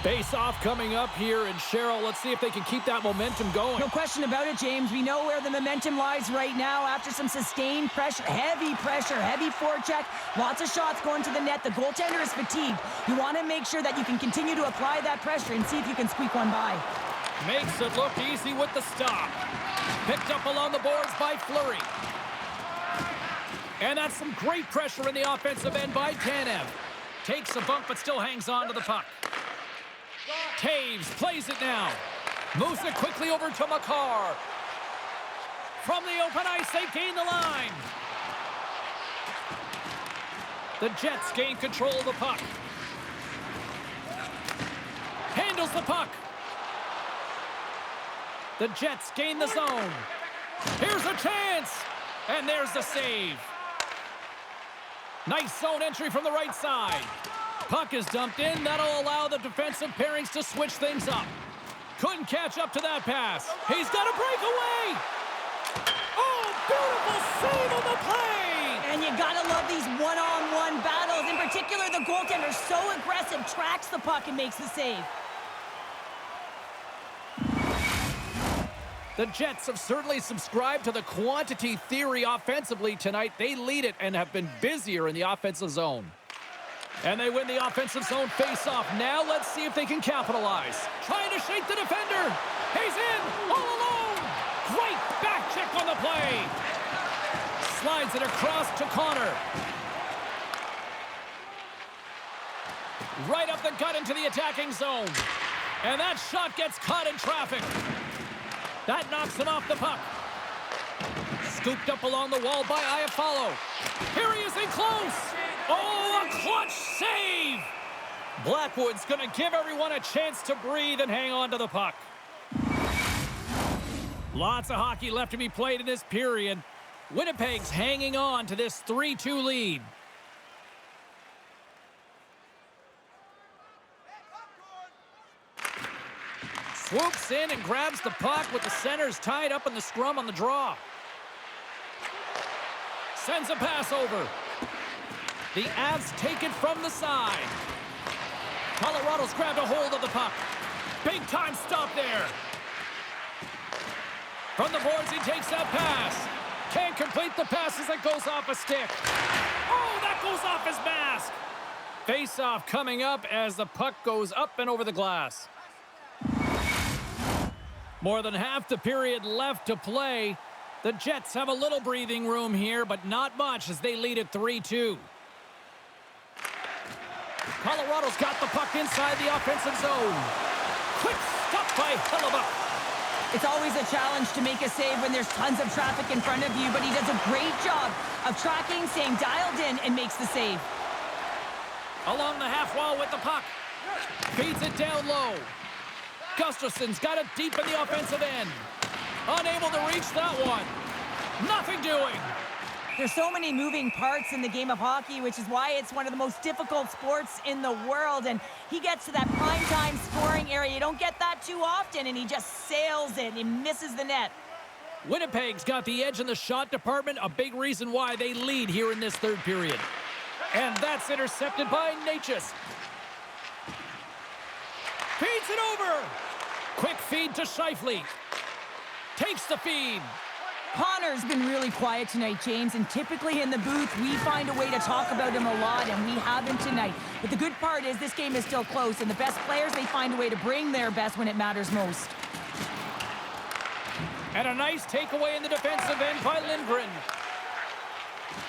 Face-off coming up here, and Cheryl, let's see if they can keep that momentum going. No question about it, James. We know where the momentum lies right now after some sustained pressure, heavy forecheck, lots of shots going to the net. The goaltender is fatigued. You want to make sure that you can continue to apply that pressure and see if you can squeak one by. Makes it look easy with the stop. Picked up along the boards by Fleury. And that's some great pressure in the offensive end by Tanev. Takes a bump, but still hangs on to the puck. Taves plays it now. Moves it quickly over to Makar. From the open ice, they gain the line. The Jets gain control of the puck. Handles the puck. The Jets gain the zone. Here's a chance. And there's the save. Nice zone entry from the right side. Puck is dumped in. That'll allow the defensive pairings to switch things up. Couldn't catch up to that pass. He's got a breakaway. Oh, beautiful save on the play. And you gotta love these one-on-one battles. In particular, the goaltender, so aggressive, tracks the puck and makes the save. The Jets have certainly subscribed to the quantity theory offensively tonight. They lead it and have been busier in the offensive zone. And they win the offensive zone face-off. Now let's see if they can capitalize. Trying to shake the defender. He's in, all alone. Great back check on the play. Slides it across to Connor. Right up the gut into the attacking zone. And that shot gets caught in traffic. That knocks him off the puck. Scooped up along the wall by Iafallo. Here he is in close. Oh, a clutch save! Blackwood's going to give everyone a chance to breathe and hang on to the puck. Lots of hockey left to be played in this period. Winnipeg's hanging on to this 3-2 lead. Swoops in and grabs the puck with the centers tied up in the scrum on the draw. Sends a pass over. The Avs take it from the side. Colorado's grabbed a hold of the puck. Big time stop there. From the boards, he takes that pass. Can't complete the pass as it goes off a stick. Oh, that goes off his mask. Face-off coming up as the puck goes up and over the glass. More than half the period left to play. The Jets have a little breathing room here, but not much as they lead at 3-2. Colorado's got the puck inside the offensive zone. Quick stop by Hellebuyck. It's always a challenge to make a save when there's tons of traffic in front of you, but he does a great job of tracking, staying dialed in, and makes the save. Along the half wall with the puck. Feeds it down low. Gustafson's got it deep in the offensive end. Unable to reach that one. Nothing doing. There's so many moving parts in the game of hockey, which is why it's one of the most difficult sports in the world. And he gets to that prime-time scoring area. You don't get that too often, and he just sails it and misses the net. Winnipeg's got the edge in the shot department, a big reason why they lead here in this third period. And that's intercepted by Natchez. Feeds it over. Quick feed to Scheifele. Takes the feed. Connor's been really quiet tonight, James, and typically in the booth, we find a way to talk about him a lot, and we have him tonight. But the good part is this game is still close, and the best players, they find a way to bring their best when it matters most. And a nice takeaway in the defensive end by Lindgren.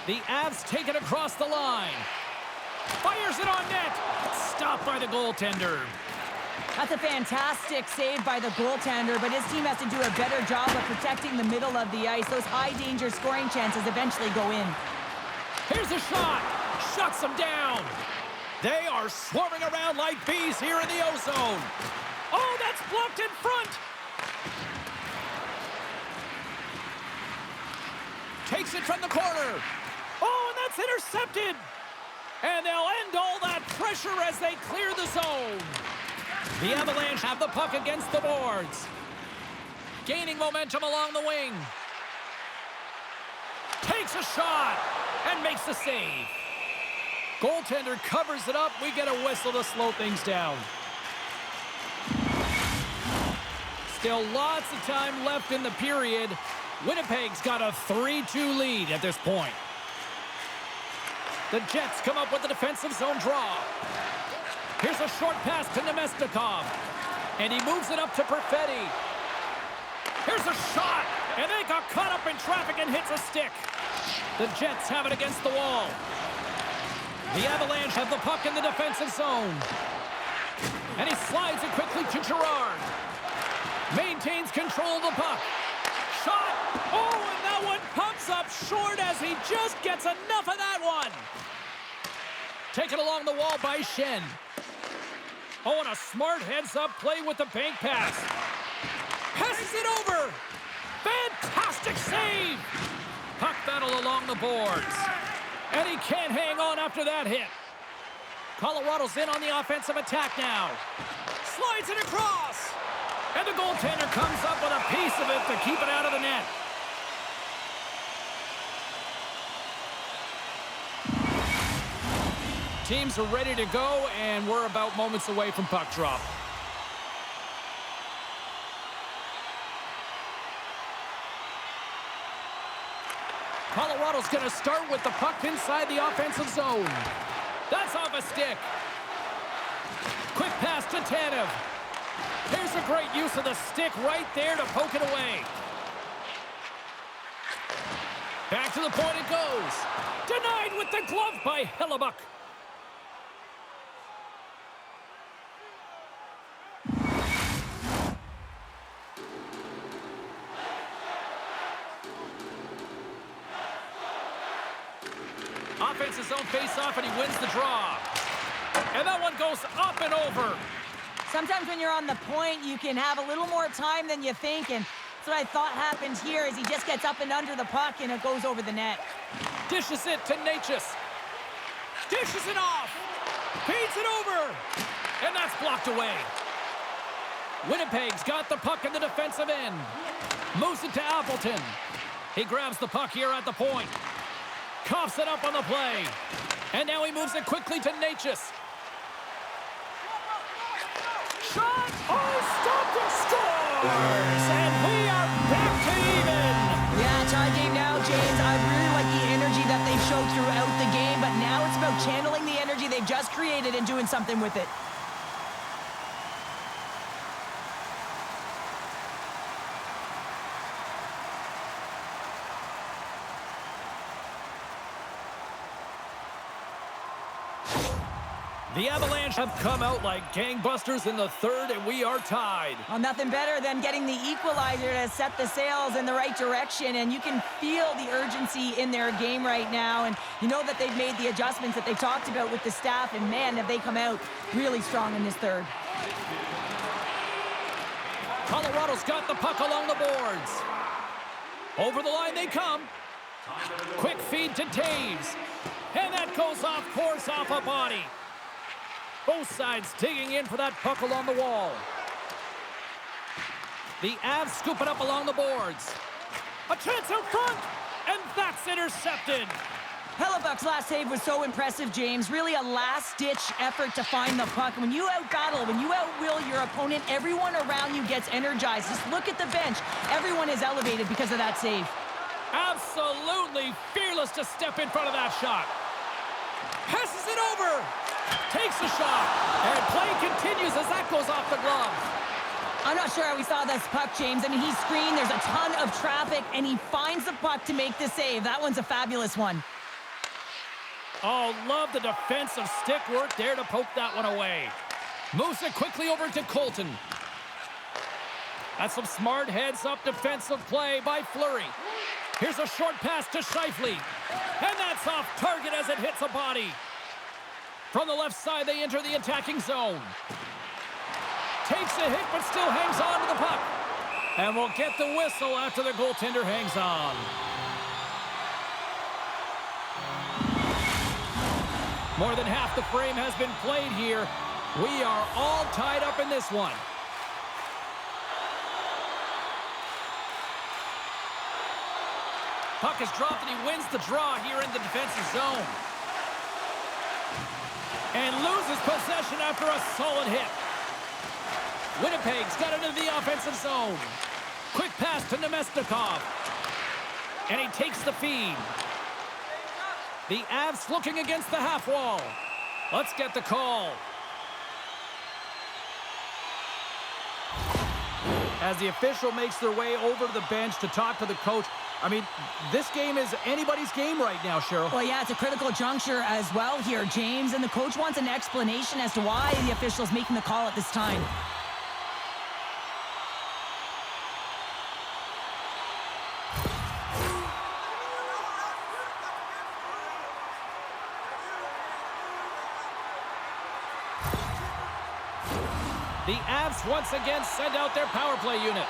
The Avs take it across the line. Fires it on net. Stopped by the goaltender. That's a fantastic save by the goaltender, but his team has to do a better job of protecting the middle of the ice. Those high-danger scoring chances eventually go in. Here's a shot. Shuts them down. They are swarming around like bees here in the O-zone. Oh, that's blocked in front. Takes it from the corner. Oh, and that's intercepted. And they'll end all that pressure as they clear the zone. The Avalanche have the puck against the boards. Gaining momentum along the wing. Takes a shot and makes the save. Goaltender covers it up. We get a whistle to slow things down. Still lots of time left in the period. Winnipeg's got a 3-2 lead at this point. The Jets come up with the defensive zone draw. Here's a short pass to Nemestikov. And he moves it up to Perfetti. Here's a shot. And they got caught up in traffic and hits a stick. The Jets have it against the wall. The Avalanche have the puck in the defensive zone. And he slides it quickly to Girard. Maintains control of the puck. Shot. Oh, and that one pumps up short as he just gets enough of that one. Taken along the wall by Shen. Oh, and a smart heads-up play with the bank pass. Passes it over. Fantastic save. Puck battle along the boards. And he can't hang on after that hit. Colorado's in on the offensive attack now. Slides it across. And the goaltender comes up with a piece of it to keep it out of the net. Teams are ready to go, and we're about moments away from puck drop. Colorado's going to start with the puck inside the offensive zone. That's off a stick. Quick pass to Tanev. Here's a great use of the stick right there to poke it away. Back to the point it goes. Denied with the glove by Hellebuck. Offensive zone face-off, and he wins the draw. And that one goes up and over. Sometimes when you're on the point, you can have a little more time than you think, and that's what I thought happened here is he just gets up and under the puck, and it goes over the net. Dishes it to Natchez. Dishes it off. Feeds it over. And that's blocked away. Winnipeg's got the puck in the defensive end. Moves it to Appleton. He grabs the puck here at the point. Coughs it up on the play. And now he moves it quickly to Natchez. Shot! Oh, stopped and scores! And we are back to even! Yeah, tie game now, James. I really like the energy that they've showed throughout the game, but now it's about channeling the energy they've just created and doing something with it. The Avalanche have come out like gangbusters in the third, and we are tied. Well, nothing better than getting the equalizer to set the sails in the right direction, and you can feel the urgency in their game right now, and you know that they've made the adjustments that they talked about with the staff, and man, have they come out really strong in this third. Colorado's got the puck along the boards. Over the line they come. Quick feed to Taves. And that goes off course off a body. Both sides digging in for that puck along the wall. The Avs scoop it up along the boards. A chance out front, and that's intercepted. Hellebuck's last save was so impressive, James. Really a last-ditch effort to find the puck. When you out-battle, when you outwill your opponent, everyone around you gets energized. Just look at the bench. Everyone is elevated because of that save. Absolutely fearless to step in front of that shot. Passes it over. Takes a shot. And play continues as that goes off the glove. I'm not sure how we saw this puck, James. I mean, he's screened, there's a ton of traffic, and he finds the puck to make the save. That one's a fabulous one. Oh, love the defensive stick work there to poke that one away. Moves it quickly over to Colton. That's some smart heads-up defensive play by Fleury. Here's a short pass to Scheifele. And that's off target as it hits a body. From the left side, they enter the attacking zone. Takes a hit, but still hangs on to the puck. And we'll get the whistle after the goaltender hangs on. More than half the frame has been played here. We are all tied up in this one. Puck is dropped and he wins the draw here in the defensive zone. And loses possession after a solid hit. Winnipeg's got into the offensive zone. Quick pass to Nemesnikov. And he takes the feed. The Avs looking against the half wall. Let's get the call. As the official makes their way over to the bench to talk to the coach. I mean, this game is anybody's game right now, Cheryl. Well, yeah, it's a critical juncture as well here, James. And the coach wants an explanation as to why the official's making the call at this time. The Avs once again send out their power play unit.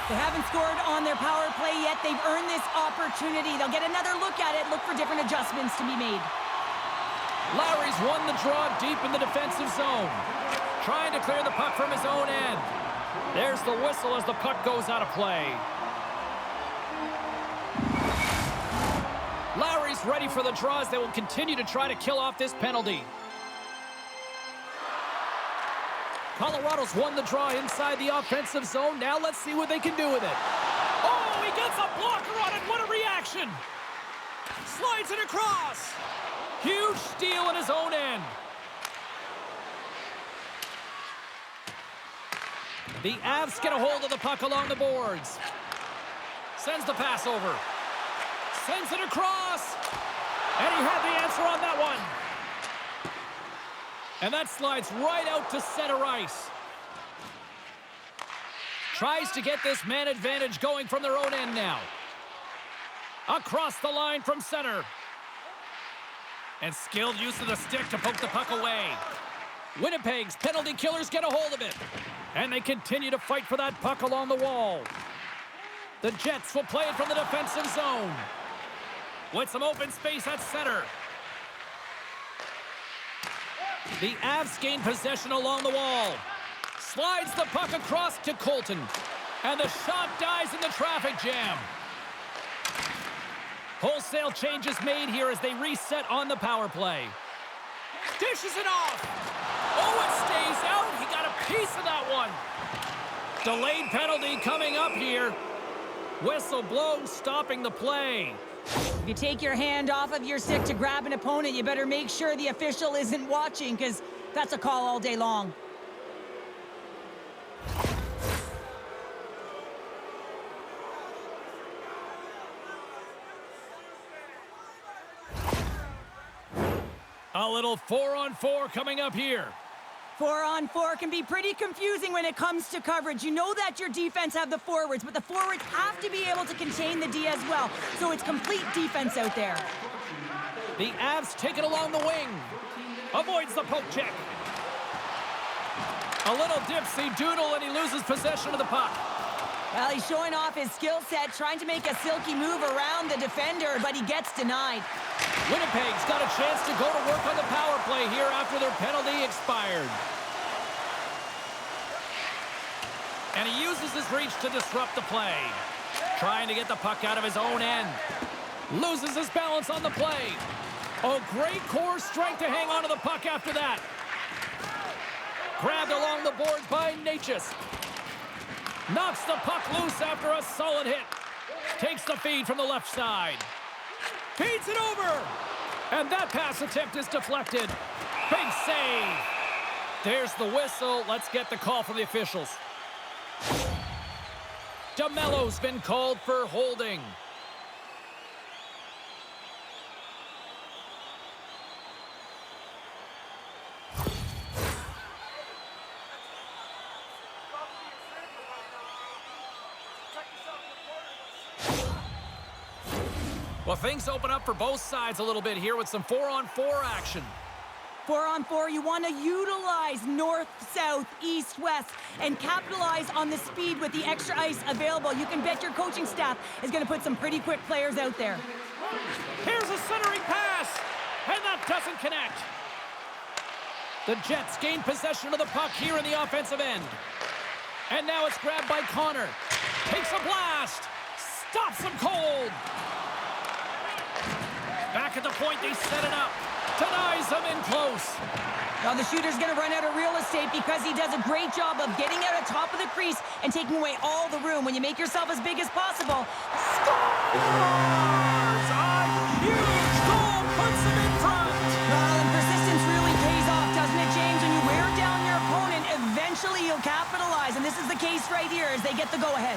They haven't scored on their power play yet. They've earned this opportunity. They'll get another look at it, look for different adjustments to be made. Lowry's won the draw deep in the defensive zone. Trying to clear the puck from his own end. There's the whistle as the puck goes out of play. Lowry's ready for the draws. They will continue to try to kill off this penalty. Colorado's won the draw inside the offensive zone. Now let's see what they can do with it. Oh, he gets a blocker on it. What a reaction. Slides it across. Huge steal in his own end. The Avs get a hold of the puck along the boards. Sends the pass over. Sends it across. And he had the answer on that one. And that slides right out to center ice. Tries to get this man advantage going from their own end now. Across the line from center. And skilled use of the stick to poke the puck away. Winnipeg's penalty killers get a hold of it. And they continue to fight for that puck along the wall. The Jets will play it from the defensive zone. With some open space at center. The Avs gain possession along the wall. Slides the puck across to Colton. And the shot dies in the traffic jam. Wholesale changes made here as they reset on the power play. Dishes it off. Oh, it stays out. He got a piece of that one. Delayed penalty coming up here. Whistle blown, stopping the play. If you take your hand off of your stick to grab an opponent, you better make sure the official isn't watching, because that's a call all day long. A little 4-on-4 coming up here. 4-on-4 can be pretty confusing when it comes to coverage. You know that your defense have the forwards, but the forwards have to be able to contain the D as well. So it's complete defense out there. The Avs take it along the wing. Avoids the poke check. A little dipsy doodle, and he loses possession of the puck. Well, he's showing off his skill set, trying to make a silky move around the defender, but he gets denied. Winnipeg's got a chance to go to work on the power play here after their penalty expired. And he uses his reach to disrupt the play. Trying to get the puck out of his own end. Loses his balance on the play. Oh, great core strength to hang on to the puck after that. Grabbed along the boards by Natchez. Knocks the puck loose after a solid hit. Takes the feed from the left side. Feeds it over. And that pass attempt is deflected. Big save. There's the whistle. Let's get the call from the officials. DeMello's been called for holding. Well, things open up for both sides a little bit here with some 4-on-4 action. 4-on-4, you want to utilize north, south, east, west, and capitalize on the speed with the extra ice available. You can bet your coaching staff is going to put some pretty quick players out there. Here's a centering pass, and that doesn't connect. The Jets gain possession of the puck here in the offensive end. And now it's grabbed by Connor. Takes a blast, stops him cold. Back at the point, they set it up. Denies him in close. Well, the shooter's going to run out of real estate because he does a great job of getting out of top of the crease and taking away all the room. When you make yourself as big as possible, scores! A huge goal puts him in front. Well, and persistence really pays off, doesn't it, James? When you wear down your opponent, eventually you'll capitalize. And this is the case right here as they get the go-ahead.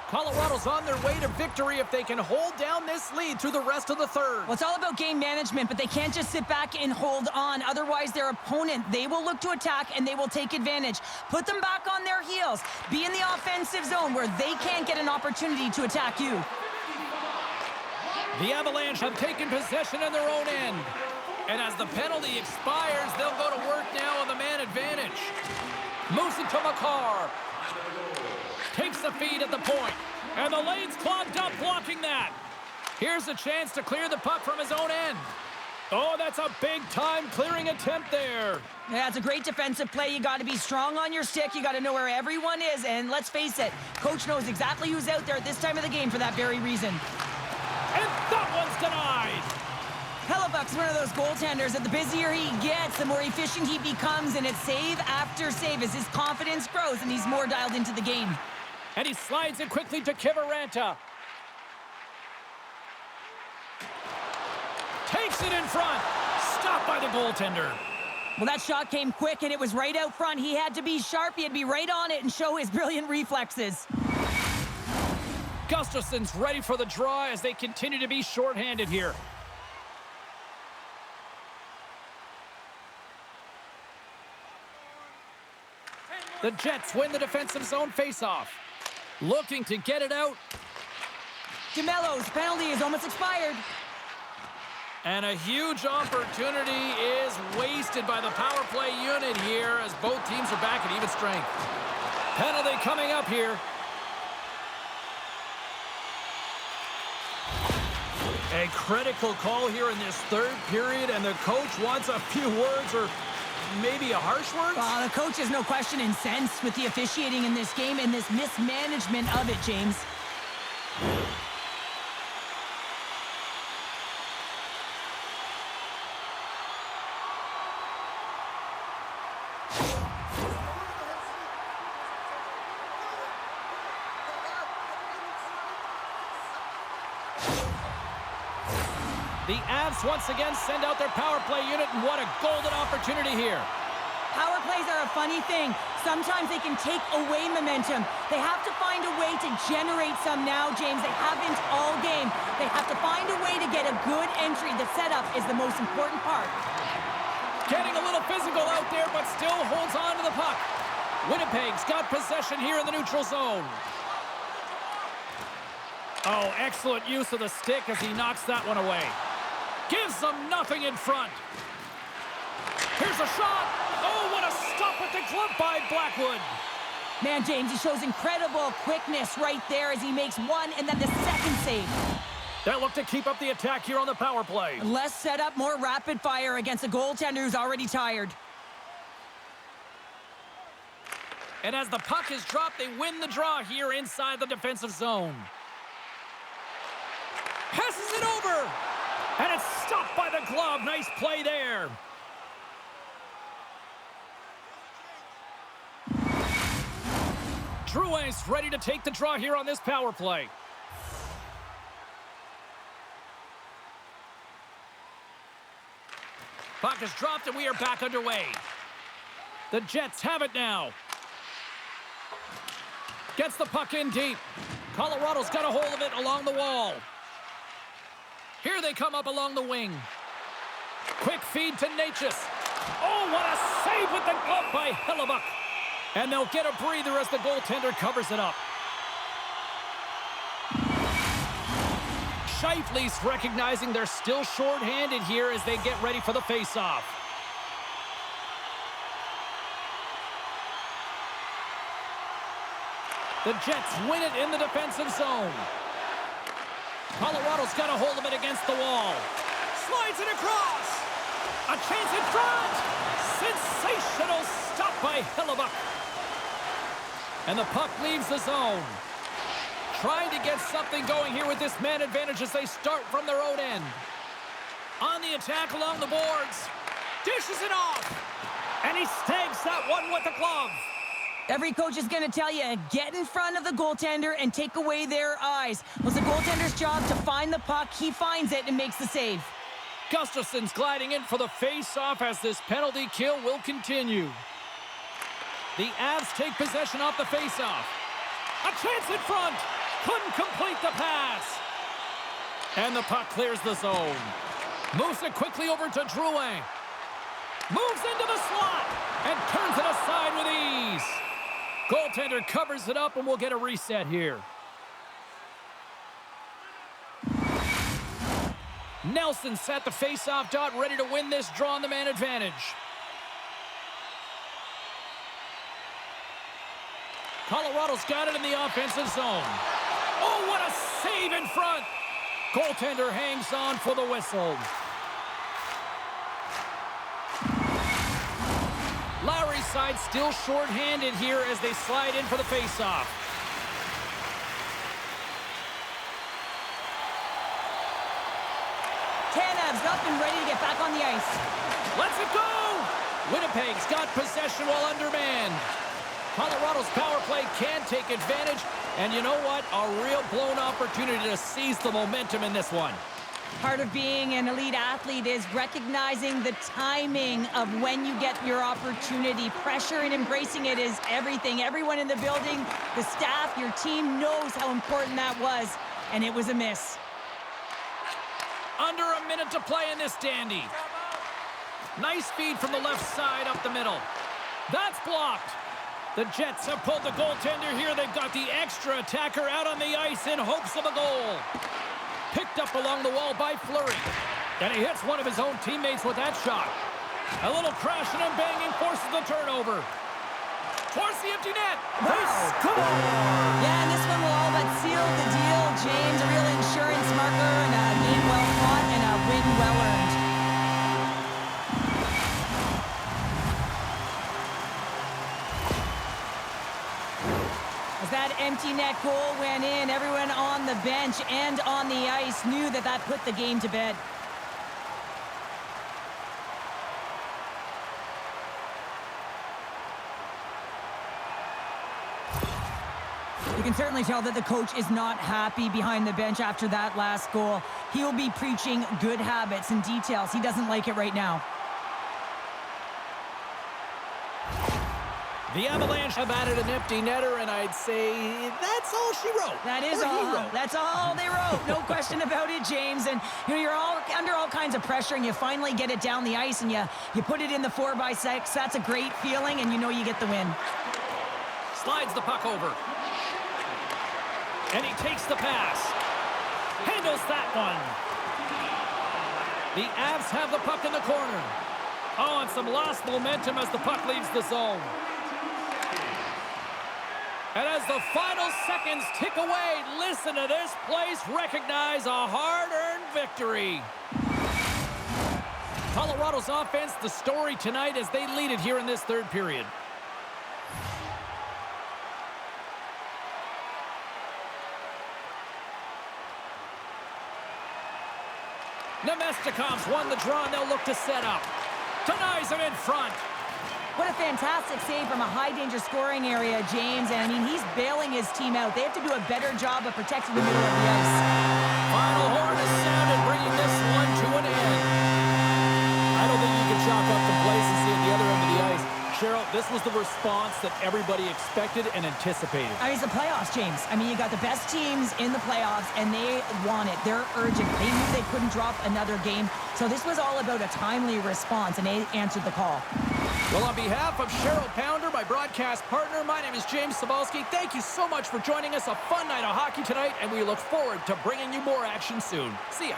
Colorado's on their way to victory if they can hold down this lead through the rest of the third. Well, it's all about game management, but they can't just sit back and hold on. Otherwise, their opponent, they will look to attack and they will take advantage. Put them back on their heels. Be in the offensive zone where they can't get an opportunity to attack you. The Avalanche have taken possession in their own end. And as the penalty expires, they'll go to work now on the man advantage. Moves it to McCarr. Takes the feed at the point. And the lane's clogged up blocking that. Here's a chance to clear the puck from his own end. Oh, that's a big-time clearing attempt there. Yeah, it's a great defensive play. You got to be strong on your stick. You got to know where everyone is. And let's face it, coach knows exactly who's out there at this time of the game for that very reason. And that one's denied. Hellebuck's one of those goaltenders that the busier he gets, the more efficient he becomes, and it's save after save as his confidence grows and he's more dialed into the game. And he slides it quickly to Kiviranta. Takes it in front. Stopped by the goaltender. Well, that shot came quick, and it was right out front. He had to be sharp. He had to be right on it and show his brilliant reflexes. Gustafson's ready for the draw as they continue to be shorthanded here. The Jets win the defensive zone faceoff. Looking to get it out. DeMello's penalty is almost expired. And a huge opportunity is wasted by the power play unit here as both teams are back at even strength. Penalty coming up here. A critical call here in this third period, and the coach wants a few words or maybe a harsh word? The coach is no question incensed with the officiating in this game and this mismanagement of it, James. The Avs once again send out their power play unit, and what a golden opportunity here. Power plays are a funny thing. Sometimes they can take away momentum. They have to find a way to generate some now, James. They haven't all game. They have to find a way to get a good entry. The setup is the most important part. Getting a little physical out there, but still holds on to the puck. Winnipeg's got possession here in the neutral zone. Oh, excellent use of the stick as he knocks that one away. Gives them nothing in front. Here's a shot. Oh, what a stop with the glove by Blackwood. Man, James, he shows incredible quickness right there as he makes one and then the second save. They'll look to keep up the attack here on the power play. Less setup, more rapid fire against a goaltender who's already tired. And as the puck is dropped, they win the draw here inside the defensive zone. Passes it over. And it's stopped by the glove. Nice play there. Drouin's ready to take the draw here on this power play. Puck is dropped and we are back underway. The Jets have it now. Gets the puck in deep. Colorado's got a hold of it along the wall. Here they come up along the wing. Quick feed to Natchez. Oh, what a save with the glove by Hellebuyck. And they'll get a breather as the goaltender covers it up. Scheifele's recognizing they're still short-handed here as they get ready for the face-off. The Jets win it in the defensive zone. Colorado's got a hold of it against the wall. Slides it across. A chance in front. Sensational stop by Hellebuyck. And the puck leaves the zone. Trying to get something going here with this man advantage as they start from their own end. On the attack along the boards. Dishes it off. And he snags that one with the glove. Every coach is going to tell you, get in front of the goaltender and take away their eyes. It was the goaltender's job to find the puck. He finds it and makes the save. Gustafson's gliding in for the face-off as this penalty kill will continue. The Avs take possession off the face-off. A chance in front. Couldn't complete the pass. And the puck clears the zone. Moves it quickly over to Drouin. Moves into the slot and turns it aside with ease. Goaltender covers it up and we'll get a reset here. Nelson's at the face-off dot, ready to win this draw on the man advantage. Colorado's got it in the offensive zone. Oh, what a save in front. Goaltender hangs on for the whistle. Lowry's side still short-handed here as they slide in for the face-off. Tanev's up and ready to get back on the ice. Let's it go! Winnipeg's got possession while undermanned. Colorado's power play can take advantage, and you know what? A real blown opportunity to seize the momentum in this one. Part of being an elite athlete is recognizing the timing of when you get your opportunity. Pressure and embracing it is everything. Everyone in the building, the staff, your team knows how important that was, and it was a miss. Under a minute to play in this dandy. Nice feed from the left side up the middle. That's blocked. The Jets have pulled the goaltender here. They've got the extra attacker out on the ice in hopes of a goal. Picked up along the wall by Fleury. And he hits one of his own teammates with that shot. A little crashing and banging forces the turnover. Towards the empty net. They score! Yeah, and this one will all but seal the deal, James. A real insurance marker and a game well fought and a win well earned. As that empty net goal went in, everyone on the bench and on the ice knew that that put the game to bed. You can certainly tell that the coach is not happy behind the bench after that last goal. He will be preaching good habits and details. He doesn't like it right now. The Avalanche have added an empty netter, and I'd say that's all she wrote. That is all. That's all they wrote. No question about it, James. And you're all under all kinds of pressure, and you finally get it down the ice, and you put it in the 4x6. That's a great feeling, and you know you get the win. Slides the puck over. And he takes the pass. Handles that one. The Avs have the puck in the corner. Oh, and some lost momentum as the puck leaves the zone. And as the final seconds tick away, listen to this place recognize a hard-earned victory. Colorado's offense, the story tonight as they lead it here in this third period. Nemestikov's won the draw, and they'll look to set up. Denies him in front. What a fantastic save from a high-danger scoring area, James. And, I mean, he's bailing his team out. They have to do a better job of protecting the middle of the ice. Final horn is sounded, bringing this one to an end. I don't think you can chalk up complacency at the other end of the ice. Cheryl, this was the response that everybody expected and anticipated. I mean, it's the playoffs, James. I mean, you got the best teams in the playoffs, and they want it. They're urgent. They knew they couldn't drop another game. So this was all about a timely response, and they answered the call. Well, on behalf of Cheryl Pounder, my broadcast partner, my name is James Cebulski. Thank you so much for joining us. A fun night of hockey tonight, and we look forward to bringing you more action soon. See ya.